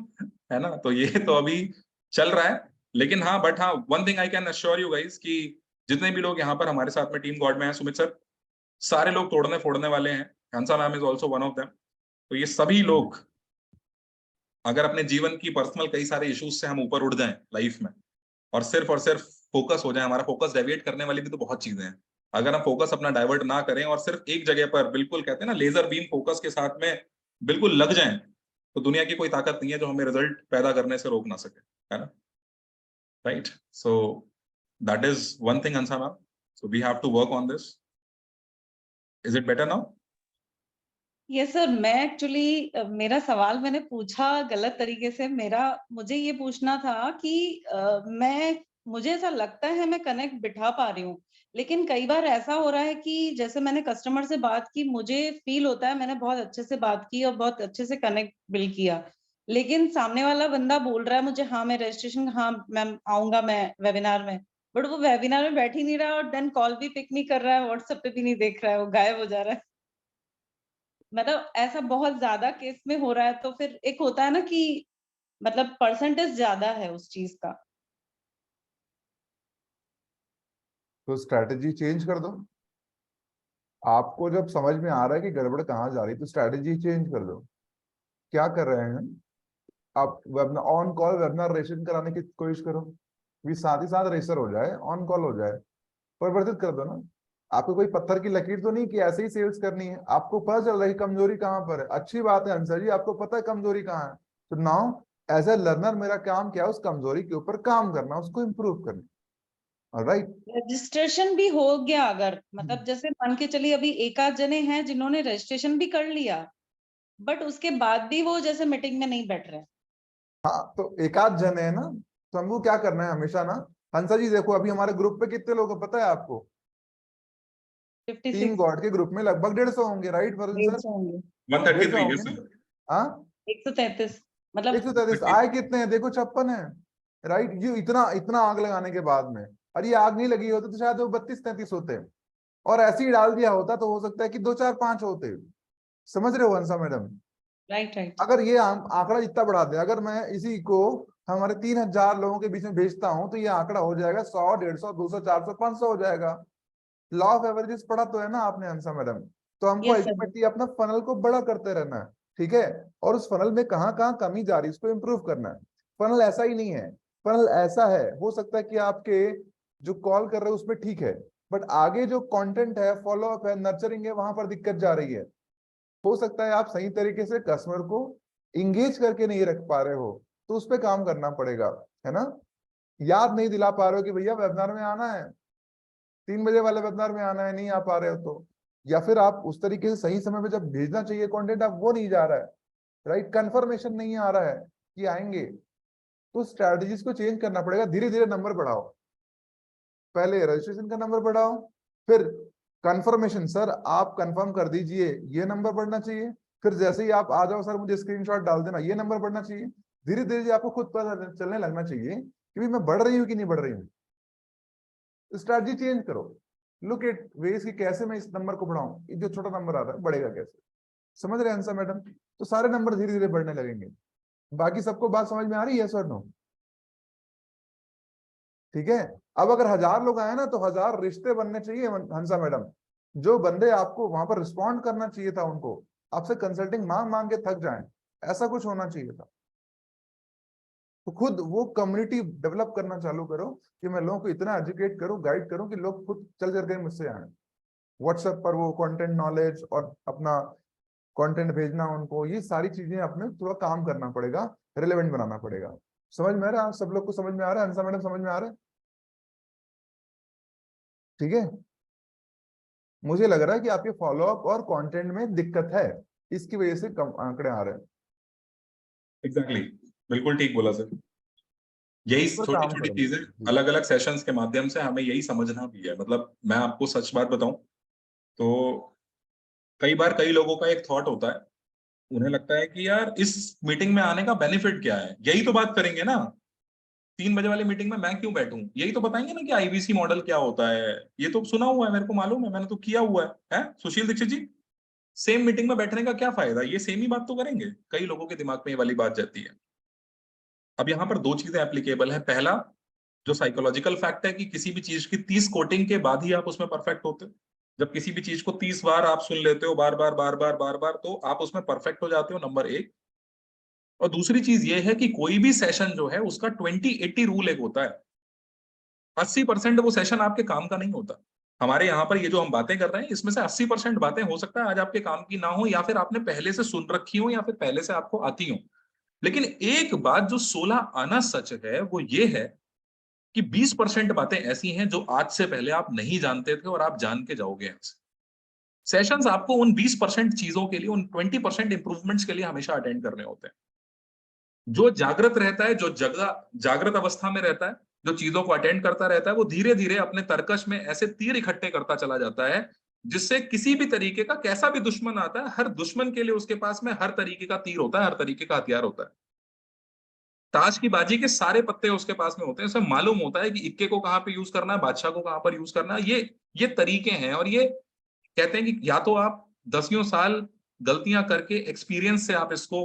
है ना। तो ये तो अभी चल रहा है। लेकिन हाँ, बट हाँ, one thing I can assure you guys कि जितने भी लोग यहाँ पर हमारे साथ में टीम गॉड में हैं, सुमित सर, सारे लोग तोड़ने फोड़ने वाले हैं। Hansa ma'am is also one of them. तो ये सभी लोग अगर अपने जीवन की पर्सनल कई सारे इश्यूज से हम ऊपर उठ जाएं लाइफ में और सिर्फ फोकस हो जाए, हमारा फोकस डेविएट करने वाली भी तो बहुत चीजें हैं। अगर हम फोकस अपना डाइवर्ट ना करें और सिर्फ एक जगह पर, बिल्कुल कहते हैं ना लेजर बीम फोकस के साथ में बिल्कुल लग जाएं, तो दुनिया की कोई ताकत नहीं है जो हमें रिजल्ट पैदा करने से रोक ना सके, है ना। Right, so that is one thing Hansa ma'am, so we have to work on this. Is it better now? Yes sir, मैं एक्चुअली मेरा सवाल मैंने पूछा गलत तरीके से। मुझे ये पूछना था कि मुझे ऐसा लगता है मैं कनेक्ट बिठा पा रही हूँ, लेकिन कई बार ऐसा हो रहा है कि जैसे मैंने कस्टमर से बात की, मुझे फील होता है मैंने बहुत अच्छे से बात की और बहुत अच्छे से कनेक्ट बिल्ड किया, लेकिन सामने वाला बंदा बोल रहा है मुझे हाँ मैं रजिस्ट्रेशन, हाँ मैम आऊंगा मैं वेबिनार में, बट वो वेबिनार में बैठ ही नहीं रहा और देन कॉल भी पिक नहीं कर रहा है, व्हाट्सएप पे भी नहीं देख रहा है, वो गायब हो जा रहा है। मतलब ऐसा बहुत ज्यादा केस में हो रहा है, तो फिर एक होता है ना कि मतलब परसेंटेज ज्यादा है उस चीज का। तो स्ट्रैटेजी चेंज कर दो। आपको जब समझ में आ रहा है कि गड़बड़ कहाँ जा रही, तो स्ट्रैटेजी चेंज कर दो। क्या कर रहे हैं आप? Webinar on call webinar registration कराने की कोशिश करो, भी साथ ही साथ रजिस्टर हो जाए, ऑन कॉल हो जाए, परिवर्तित कर दो ना। आपको कोई पत्थर की लकीर तो नहीं कि ऐसे ही सेल्स करनी है। आपको पता चल रहा है कमजोरी कहाँ पर है। अच्छी बात है अंसर जी, आपको पता है कमजोरी कहाँ है। तो नाउ एज ए लर्नर मेरा काम क्या है? उस कमजोरी के ऊपर काम करना, उसको इम्प्रूव करना। ऑलराइट, रजिस्ट्रेशन भी हो गया, अगर मतलब जैसे मान के चलिए अभी एक आध जने हैं जिन्होंने रजिस्ट्रेशन भी कर लिया, बट उसके बाद भी वो जैसे मीटिंग में नहीं बैठ रहे। हाँ, तो एक आध जन है ना, तो हमको क्या करना है हमेशा ना, हंसा जी देखो अभी हमारे ग्रुप पे कितने लोग हैं पता है आपको? 56 टीम गॉड के ग्रुप में लगभग 150 होंगे, राइट वरुण सर? 150 होंगे 150 133 होंगे ना? हाँ 133 मतलब 133 आए कितने हैं देखो 56 है, राइट? ये इतना इतना आग लगाने के बाद में, और ये आग नहीं लगी होती तो शायद वो 32-33 होते, और ऐसे ही डाल दिया होता तो हो सकता है कि 2-4-5 होते। समझ रहे हो हंसा मैडम? राइट राइट अगर ये आंकड़ा इतना बढ़ा दे, अगर मैं इसी को हमारे 3000 लोगों के बीच में भेजता हूं तो ये आंकड़ा हो जाएगा 100, 150, 200, 400, 500 हो जाएगा। लॉ ऑफ एवरेजेस पढ़ा तो है ना आपने हंसा मैडम? तो हमको यस सर अल्टीमेटली अपना फनल को बड़ा करते रहना है, ठीक है? और उस फनल में कहाँ कहाँ कमी जा रही है उसको इम्प्रूव करना है। फनल ऐसा ही नहीं है, फनल ऐसा है, हो सकता है कि आपके जो कॉल कर रहे हो उसमें ठीक है, बट आगे जो कंटेंट है, फॉलो अप है, नर्चरिंग है, वहां पर दिक्कत जा रही है। हो सकता है आप सही तरीके से कस्टमर को इंगेज करके नहीं रख पा रहे हो, तो उस पर काम करना पड़ेगा, है ना? याद नहीं दिला पा रहे हो कि भैया वेबिनार में आना है, 3 बजे वाले वेबिनार में आना है, नहीं आ पा रहे हो तो, या फिर आप उस तरीके से सही समय पे जब भेजना चाहिए कंटेंट आप वो नहीं जा रहा है, राइट? कंफर्मेशन नहीं आ रहा है कि आएंगे, तो स्ट्रैटेजीज को चेंज करना पड़ेगा। धीरे धीरे नंबर बढ़ाओ, पहले रजिस्ट्रेशन का नंबर बढ़ाओ, फिर कंफर्मेशन, सर आप कंफर्म कर दीजिए, ये नंबर बढ़ना चाहिए। फिर जैसे ही आप आ जाओ सर मुझे स्क्रीनशॉट डाल देना, ये नंबर बढ़ना चाहिए। धीरे धीरे आपको खुद पता चलने लगना चाहिए कि मैं बढ़ रही हूँ कि नहीं बढ़ रही हूँ। स्ट्रैटेजी चेंज करो, लुक एट वेज कि कैसे मैं इस नंबर को बढ़ाऊं, ये जो छोटा नंबर आ रहा है बढ़ेगा कैसे। समझ रहे हैं आंसर मैडम? तो सारे नंबर धीरे धीरे बढ़ने लगेंगे। बाकी सबको बात समझ में आ रही है सर? नो? ठीक है। अब अगर 1000 लोग आए ना तो 1000 रिश्ते बनने चाहिए हंसा मैडम। जो बंदे आपको वहां पर रिस्पॉन्ड करना चाहिए था उनको आपसे कंसल्टिंग मांग मांग के थक जाएं, ऐसा कुछ होना चाहिए था। तो खुद वो कम्युनिटी डेवलप करना चालू करो कि मैं लोगों को इतना एजुकेट करूं, गाइड करूं कि लोग खुद चल करके मुझसे आए। व्हाट्सएप पर वो कंटेंट नॉलेज और अपना कंटेंट भेजना उनको, ये सारी चीजें अपने थोड़ा काम करना पड़ेगा, रिलेवेंट बनाना पड़ेगा। समझ में आ रहा है? सब लोग को समझ में आ रहा है? हंसा मैडम समझ में आ रहा है? ठीक है। मुझे लग रहा है कि आपके फॉलोअप और कंटेंट में दिक्कत है, इसकी वजह से कम आंकड़े आ रहे हैं। एग्जैक्टली, बिल्कुल ठीक बोला सर। यही इस पर छोटी काम छोटी करेंगे चीजें जी। अलग अलग सेशंस के माध्यम से हमें यही समझना भी है। मतलब मैं आपको सच बात बताऊं तो कई बार कई लोगों का एक थॉट होता है, उन्हें लगता है कि यार इस मीटिंग में आने का बेनिफिट क्या है, यही तो बात करेंगे ना, 3 बजे वाली मीटिंग में मैं क्यों बैठूं, यही तो बताएंगे ना कि आईबीसी मॉडल क्या होता है, ये तो सुना हुआ है, मेरे को मालूम है, मैंने तो किया हुआ है सुशील दीक्षित जी। सेम मीटिंग में बैठने का क्या फायदा, ये सेम ही बात तो करेंगे। कई लोगों के दिमाग में ये वाली बात जाती है। अब यहाँ पर दो चीजें एप्लीकेबल है। पहला, जो साइकोलॉजिकल फैक्ट है कि किसी भी चीज की 30 कोटिंग के बाद ही आप उसमें परफेक्ट होते हो। जब किसी भी चीज को 30 बार आप सुन लेते हो, बार बार बार बार बार बार, तो आप उसमें परफेक्ट हो जाते हो, नंबर एक। और दूसरी चीज ये है कि कोई भी सेशन जो है उसका 20-80 रूल एक होता है। 80% वो सेशन आपके काम का नहीं होता। हमारे यहाँ पर ये जो हम बातें कर रहे हैं इसमें से 80% बातें हो सकता है आज आपके काम की ना हो, या फिर आपने पहले से सुन रखी हो, या फिर पहले से आपको आती हो। लेकिन एक बात जो 16 आना सच है वो ये है कि 20% बातें ऐसी हैं जो आज से पहले आप नहीं जानते थे और आप जान के जाओगे यहाँ से। सेशंस आपको उन 20% चीजों के लिए, उन 20% इंप्रूवमेंट्स के लिए हमेशा अटेंड करने होते हैं। जो जागृत रहता है, जो जगह जागृत अवस्था में रहता है, जो चीजों को अटेंड करता रहता है, वो धीरे धीरे अपने तर्कश में ऐसे तीर इकट्ठे करता चला जाता है जिससे किसी भी तरीके का कैसा भी दुश्मन आता है, हर दुश्मन के लिए उसके पास में हर तरीके का तीर होता है, हर तरीके का हथियार होता है। ताश की बाजी के सारे पत्ते उसके पास में होते हैं, उसे मालूम होता है कि इक्के को कहां पे यूज करना है, बादशाह को कहां पर यूज करना है। ये तरीके हैं, और ये कहते हैं कि या तो आप दसियों साल गलतियां करके एक्सपीरियंस से आप इसको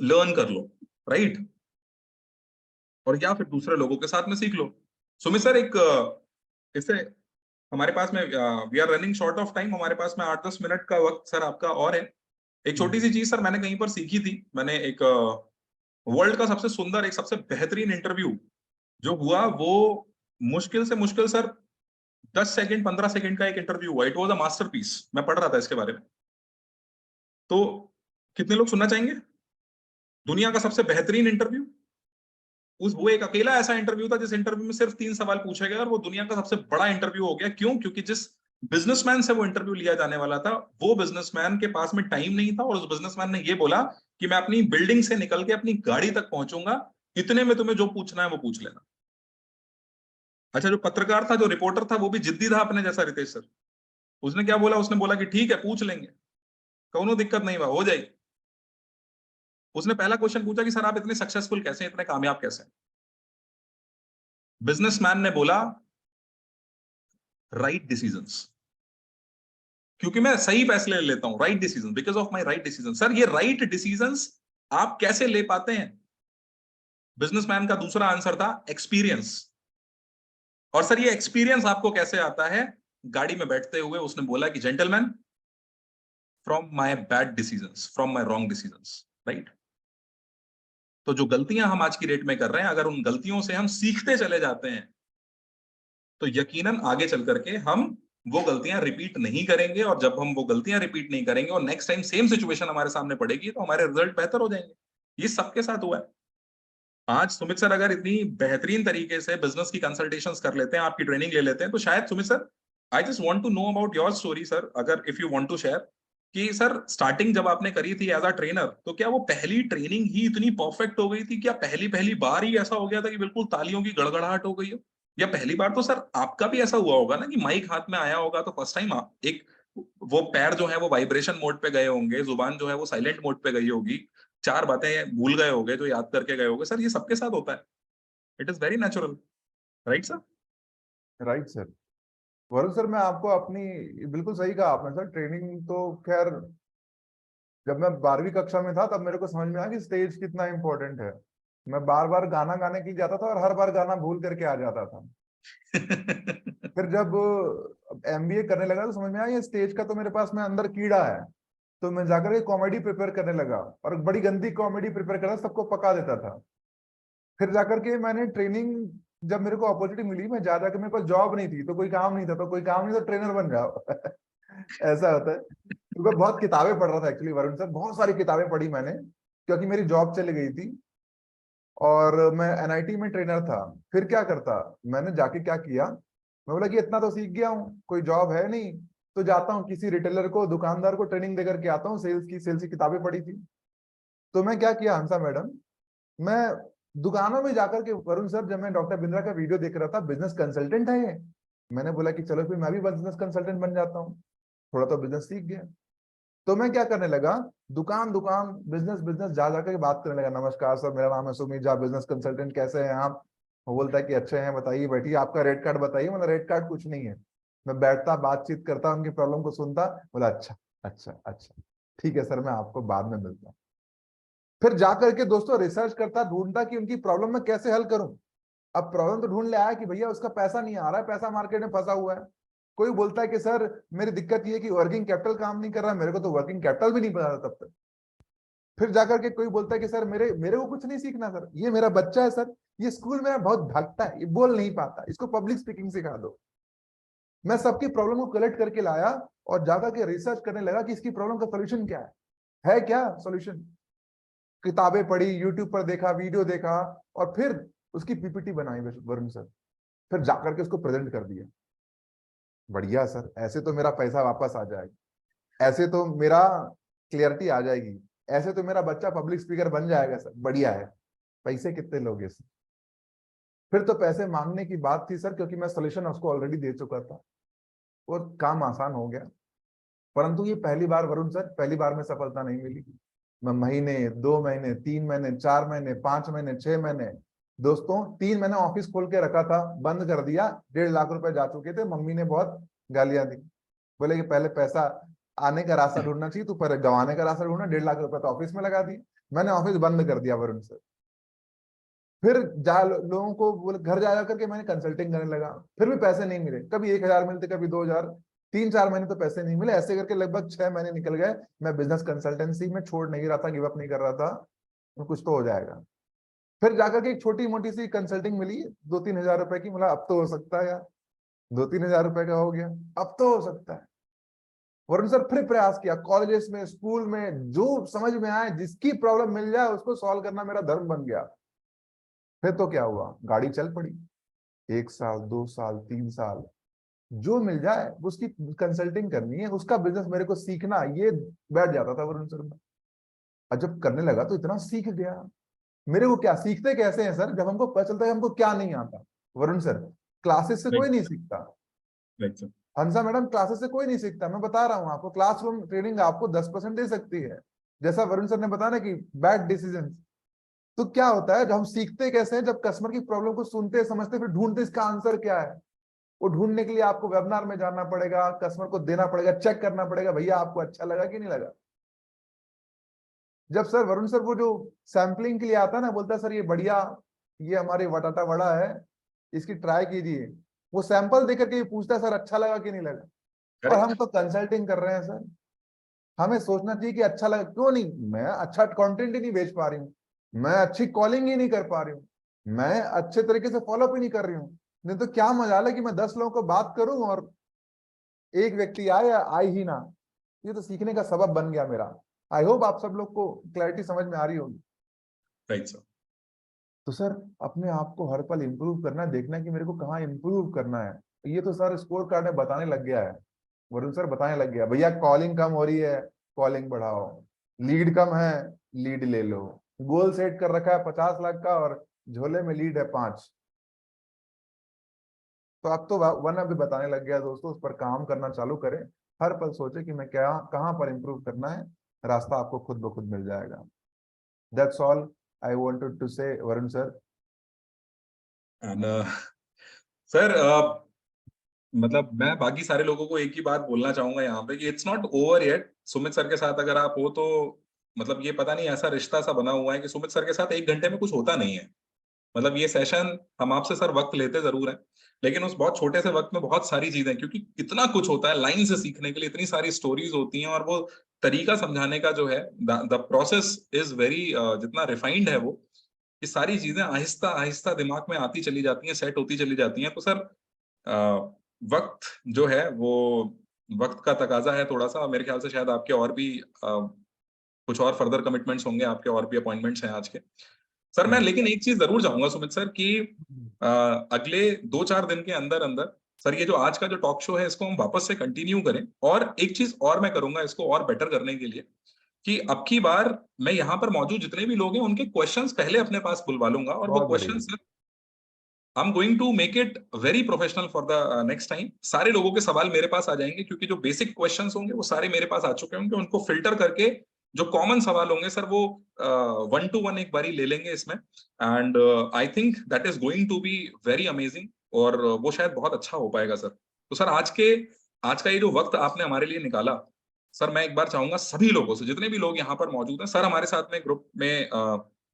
लर्न कर लो, राइट, और या फिर दूसरे लोगों के साथ में सीख लो। सुमित सर, एक इससे हमारे पास में we are running short of time, हमारे पास में 8-10 मिनट का वक्त सर आपका और है। एक छोटी सी चीज सर मैंने कहीं पर सीखी थी, मैंने एक वर्ल्ड का सबसे सुंदर, एक सबसे बेहतरीन इंटरव्यू जो हुआ वो मुश्किल से मुश्किल सर 10 सेकंड 15 सेकंड का एक इंटरव्यू हुआ। It was a masterpiece. मैं पढ़ रहा था इसके बारे में, तो कितने लोग सुनना चाहेंगे? दुनिया का सबसे बेहतरीन इंटरव्यू, वो एक अकेला ऐसा इंटरव्यू था जिस इंटरव्यू में सिर्फ 3 सवाल पूछे गए और वो दुनिया का सबसे बड़ा इंटरव्यू हो गया। क्यों? क्योंकि जिस बिजनेसमैन से वो इंटरव्यू लिया जाने वाला था, वो बिजनेसमैन के पास में टाइम नहीं था, और उस बिजनेसमैन ने ये बोला कि मैं अपनी बिल्डिंग से निकल के अपनी गाड़ी तक पहुंचूंगा, इतने में तुम्हें जो पूछना है वो पूछ लेना। अच्छा, जो पत्रकार था, जो रिपोर्टर था, वो भी जिद्दी था अपने जैसा, रितेश सर। उसने क्या बोला? उसने बोला कि ठीक है, पूछ लेंगे, कोनो दिक्कत नहीं, हो जाएगी। उसने पहला क्वेश्चन पूछा कि सर आप इतने सक्सेसफुल कैसे हैं, इतने कामयाब कैसे हैं? बिजनेसमैन ने बोला राइट डिसीजंस, क्योंकि मैं सही फैसले ले लेता हूं, right decision, because of my right decision. Sir ये राइट डिसीजंस आप कैसे ले पाते हैं? बिजनेसमैन का दूसरा आंसर था एक्सपीरियंस। और सर ये एक्सपीरियंस आपको कैसे आता है? गाड़ी में बैठते हुए उसने बोला कि gentleman, from my bad decisions, from my wrong decisions, right? तो जो गलतियां हम आज की डेट में कर रहे हैं, अगर उन गलतियों से हम सीखते चले जाते हैं तो यकीनन आगे चल करके हम वो गलतियां रिपीट नहीं करेंगे। और जब हम वो गलतियां रिपीट नहीं करेंगे और नेक्स्ट टाइम सेम सिचुएशन हमारे सामने पड़ेगी तो हमारे रिजल्ट बेहतर हो जाएंगे। ये सबके साथ हुआ है। आज सुमित सर अगर इतनी बेहतरीन तरीके से बिजनेस की कंसल्टेशंस कर लेते हैं, आपकी ट्रेनिंग ले लेते हैं, तो शायद Sumit sir, I just want to know about your story sir, अगर if you want to share, कि सर स्टार्टिंग जब आपने करी थी एज अ ट्रेनर, तो क्या वो पहली ट्रेनिंग ही इतनी परफेक्ट हो गई थी? क्या पहली पहली बार ही ऐसा हो गया था कि बिल्कुल तालियों की गड़गड़ाहट हो गई हो? या पहली बार तो सर आपका भी ऐसा हुआ होगा ना कि माइक हाथ में आया होगा तो फर्स्ट टाइम एक वो पैर जो है वो वाइब्रेशन मोड पे गए होंगे, जुबान जो है वो साइलेंट मोड पे गई होगी, 4 बातें भूल गए होंगे जो याद करके गए होंगे। सर ये सबके साथ होता है, it is very natural, right sir? Right sir. Varun sir, मैं आपको अपनी, बिल्कुल सही कहा आपने सर। ट्रेनिंग तो खैर, जब मैं 12वीं कक्षा में था तब मेरे को समझ में आया कि स्टेज कितना इंपॉर्टेंट है। मैं बार बार गाना गाने के लिए जाता था और हर बार गाना भूल करके आ जाता था। फिर जब MBA करने लगा तो समझ में आया ये स्टेज का तो मेरे पास में अंदर कीड़ा है। तो मैं जाकर के कॉमेडी प्रिपेयर करने लगा और बड़ी गंदी कॉमेडी प्रिपेयर करता, सबको पका देता था। फिर जाकर के मैंने ट्रेनिंग, जब मेरे को अपॉर्चुनिटी मिली, मैं जा जाकर, मेरे पास जॉब नहीं थी तो कोई काम नहीं था, तो कोई काम नहीं तो ट्रेनर बन जाओ। ऐसा होता है। तो मैं बहुत किताबें पढ़ रहा था एक्चुअली वरुण सर, बहुत सारी किताबें पढ़ी मैंने, क्योंकि मेरी जॉब चली गई थी और मैं NIT में ट्रेनर था। फिर क्या करता, मैंने जाके क्या किया, मैं बोला कि इतना तो सीख गया हूँ, कोई जॉब है नहीं, तो जाता हूँ किसी रिटेलर को, दुकानदार को ट्रेनिंग देकर के आता हूँ। सेल्स की किताबें पढ़ी थी। तो मैं क्या किया हंसा मैडम, मैं दुकानों में जाकर के, वरुण सर, जब मैं डॉक्टर बिंद्रा का वीडियो देख रहा था, बिजनेस कंसल्टेंट है ये, मैंने बोला कि चलो फिर मैं भी बिजनेस कंसल्टेंट बन जाता हूँ, थोड़ा तो बिजनेस सीख गया। तो मैं क्या करने लगा, दुकान दुकान, बिजनेस बिजनेस जा जाकर बात करने लगा। नमस्कार सर, मेरा नाम है सुमित झा, बिजनेस कंसल्टेंट, कैसे हैं आप? वो बोलता है कि अच्छे हैं, बताइए, बैठिए, आपका रेट कार्ड बताइए। मतलब रेट कार्ड कुछ नहीं है। मैं बैठता, बातचीत करता, उनकी प्रॉब्लम को सुनता, बोला अच्छा अच्छा अच्छा, ठीक है सर, मैं आपको बाद में मिलता हूँ। फिर जाकर के दोस्तों रिसर्च करता, ढूंढता कि उनकी प्रॉब्लम मैं कैसे हल करूं। अब प्रॉब्लम तो ढूंढ ले आया कि भैया उसका पैसा नहीं आ रहा है, पैसा मार्केट में फंसा हुआ है। कोई बोलता है कि सर मेरी दिक्कत ये है कि वर्किंग कैपिटल काम नहीं कर रहा है, मेरे को तो वर्किंग कैपिटल भी नहीं पता था तब तक। फिर जाकर के कोई बोलता है कि सर मेरे मेरे को कुछ नहीं सीखना सर, ये मेरा बच्चा है सर, ये स्कूल में बहुत भागता है, ये बोल नहीं पाता, इसको पब्लिक स्पीकिंग सिखा दो। मैं सबकी प्रॉब्लम को कलेक्ट करके लाया और जाकर के रिसर्च करने लगा कि इसकी प्रॉब्लम का सोल्यूशन क्या है क्या सोल्यूशन। किताबें पढ़ी, यूट्यूब पर देखा, वीडियो देखा, और फिर उसकी PPT बनाई वरुण सर, फिर जाकर के उसको प्रेजेंट कर दिया। बढ़िया सर, ऐसे तो मेरा पैसा वापस आ जाएगा, ऐसे तो मेरा क्लियरिटी आ जाएगी, ऐसे तो मेरा बच्चा पब्लिक स्पीकर बन जाएगा सर, बढ़िया है। पैसे कितने लोगे सर? फिर तो पैसे मांगने की बात थी सर, क्योंकि मैं सोल्यूशन उसको ऑलरेडी दे चुका था और काम आसान हो गया। परंतु ये पहली बार वरुण सर, पहली बार में सफलता नहीं मिली। मैं महीने, 2 महीने, 3 महीने, 4 महीने, 5 महीने, 6 महीने, दोस्तों 3 महीने ऑफिस खोल के रखा था, बंद कर दिया। 1.5 लाख रुपए जा चुके थे। मम्मी ने बहुत गालियां दी, बोले कि पहले पैसा आने का रास्ता ढूंढना चाहिए, तू पर गंवाने का रास्ता ढूंढना। 1.5 लाख रुपए तो ऑफिस में लगा दी। मैंने ऑफिस बंद कर दिया वरुण सर। फिर लोगों को बोले, घर जा करके मैंने कंसल्टिंग करने लगा, फिर भी पैसे नहीं मिले। कभी 1,000 मिलते, कभी 2,000, 3-4 महीने तो पैसे नहीं मिले। ऐसे करके लगभग 6 महीने निकल गए। मैं बिजनेस कंसल्टेंसी में छोड़ नहीं रहा था, गिव अप नहीं कर रहा था, तो कुछ तो हो जाएगा। फिर जाकर के एक छोटी मोटी सी कंसल्टिंग मिली 2-3 हजार रुपए की। मतलब अब तो हो सकता है यार, 2-3 हजार रुपए का हो गया, अब तो हो सकता है। वरुण सर फिर प्रयास किया, कॉलेजेस में, स्कूल में, जो समझ में आए, जिसकी प्रॉब्लम मिल जाए उसको सॉल्व करना मेरा धर्म बन गया। फिर तो क्या हुआ, गाड़ी चल पड़ी। 1 साल, 2 साल, 3 साल, जो मिल जाए उसकी कंसल्टिंग करनी है, उसका बिजनेस मेरे को सीखना, ये बैठ जाता था वरुण सर में। और जब करने लगा तो इतना सीख गया। मेरे को क्या सीखते कैसे हैं सर, जब हमको पता चलता है हमको क्या नहीं आता। वरुण सर, क्लासेस से कोई नहीं सीखता। Right sir. Hansa madam, classes से कोई नहीं सीखता, मैं बता रहा हूँ आपको। क्लासरूम ट्रेनिंग आपको 10% दे सकती है, जैसा वरुण सर ने बताया ना कि बैड डिसीजन। तो क्या होता है, जब हम सीखते कैसे हैं, जब कस्टमर की प्रॉब्लम को सुनते समझते फिर ढूंढते इसका आंसर क्या है। वो ढूंढने के लिए आपको वेबिनार में जाना पड़ेगा, कस्टमर को देना पड़ेगा, चेक करना पड़ेगा भैया आपको अच्छा लगा कि नहीं लगा। जब सर वरुण सर वो जो सैंपलिंग के लिए आता है ना, बोलता है सर ये बढ़िया, ये हमारे वटाटा वड़ा है, इसकी ट्राई कीजिए, वो सैंपल देकर के ये पूछता है सर अच्छा लगा कि नहीं लगा। और हम तो कंसल्टिंग कर रहे हैं सर, हमें सोचना चाहिए कि अच्छा लगा क्यों नहीं। मैं अच्छा कंटेंट ही नहीं बेच पा रही हूँ, मैं अच्छी कॉलिंग ही नहीं कर पा रही हूँ, मैं अच्छे तरीके से फॉलोअप ही नहीं कर रही हूँ, नहीं तो क्या मजाल है कि मैं 10 लोगों को बात करूं और एक व्यक्ति आए या आए ही ना। ये तो सीखने का सबब बन गया मेरा। आई होप आप सब लोग को क्लैरिटी समझ में आ रही होगी। Right sir. तो सर अपने आप को हर पल इंप्रूव करना है, देखना है कि मेरे को कहाँ इंप्रूव करना है। ये तो सर स्कोर कार्ड में बताने लग गया है, वरुण सर बताने लग गया भैया कॉलिंग कम हो रही है, कॉलिंग बढ़ाओ, लीड कम है, लीड ले लो। गोल सेट कर रखा है 50 लाख का और झोले में लीड है 5। तो अब तो वन अभी बताने लग गया दोस्तों, उस पर काम करना चालू करें। हर पल सोचे कि मैं क्या कहाँ पर इंप्रूव करना है, रास्ता आपको खुद ब खुद मिल जाएगा। That's all I wanted to say Varun sir. And sir मतलब मैं बाकी सारे लोगों को एक ही बात बोलना चाहूंगा यहाँ पे कि it's not over yet. Sumit sir के साथ अगर आप हो तो मतलब ये पता नहीं ऐसा रिश्ता सा बना हुआ है कि सुमित सर के साथ 1 घंटे में कुछ होता नहीं है। मतलब ये सेशन हम आपसे सर वक्त लेते जरूर हैं, लेकिन उस बहुत छोटे से वक्त में बहुत सारी चीजें, क्योंकि इतना कुछ होता है लाइन से सीखने के लिए, इतनी सारी स्टोरीज होती हैं, और वो तरीका समझाने का जो है द प्रोसेस इज वेरी जितना रिफाइंड है वो, ये सारी चीजें आहिस्ता आहिस्ता दिमाग में आती चली जाती हैं, सेट होती चली जाती हैं। तो सर वक्त जो है वो वक्त का तकाजा है थोड़ा सा। मेरे ख्याल से शायद आपके और भी कुछ और फर्दर कमिटमेंट्स होंगे, आपके और भी अपॉइंटमेंट्स हैं आज के। सर मैं लेकिन एक चीज जरूर चाहूंगा सुमित सर कि अगले 2-4 दिन के अंदर अंदर सर ये जो आज का जो टॉक शो है इसको हम वापस से कंटिन्यू करें। और एक चीज और मैं करूंगा इसको और बेटर करने के लिए कि अब की बार मैं यहाँ पर मौजूद जितने भी लोग हैं उनके क्वेश्चंस पहले अपने पास बुलवा लूंगा, और वो बहुत बढ़िया। Questions I am going to make it very professional for the next time. सारे लोगों के सवाल मेरे पास आ जाएंगे, क्योंकि जो बेसिक क्वेश्चंस होंगे वो सारे मेरे पास आ चुके होंगे। उनको फिल्टर करके जो कॉमन सवाल होंगे सर वो 1-to-1 एक बारी ले लेंगे इसमें। And I think that is going to be very amazing, और वो शायद बहुत अच्छा हो पाएगा सर। तो सर आज का ये जो वक्त आपने हमारे लिए निकाला सर, मैं एक बार चाहूंगा सभी लोगों से, जितने भी लोग यहाँ पर मौजूद हैं सर, हमारे साथ में ग्रुप में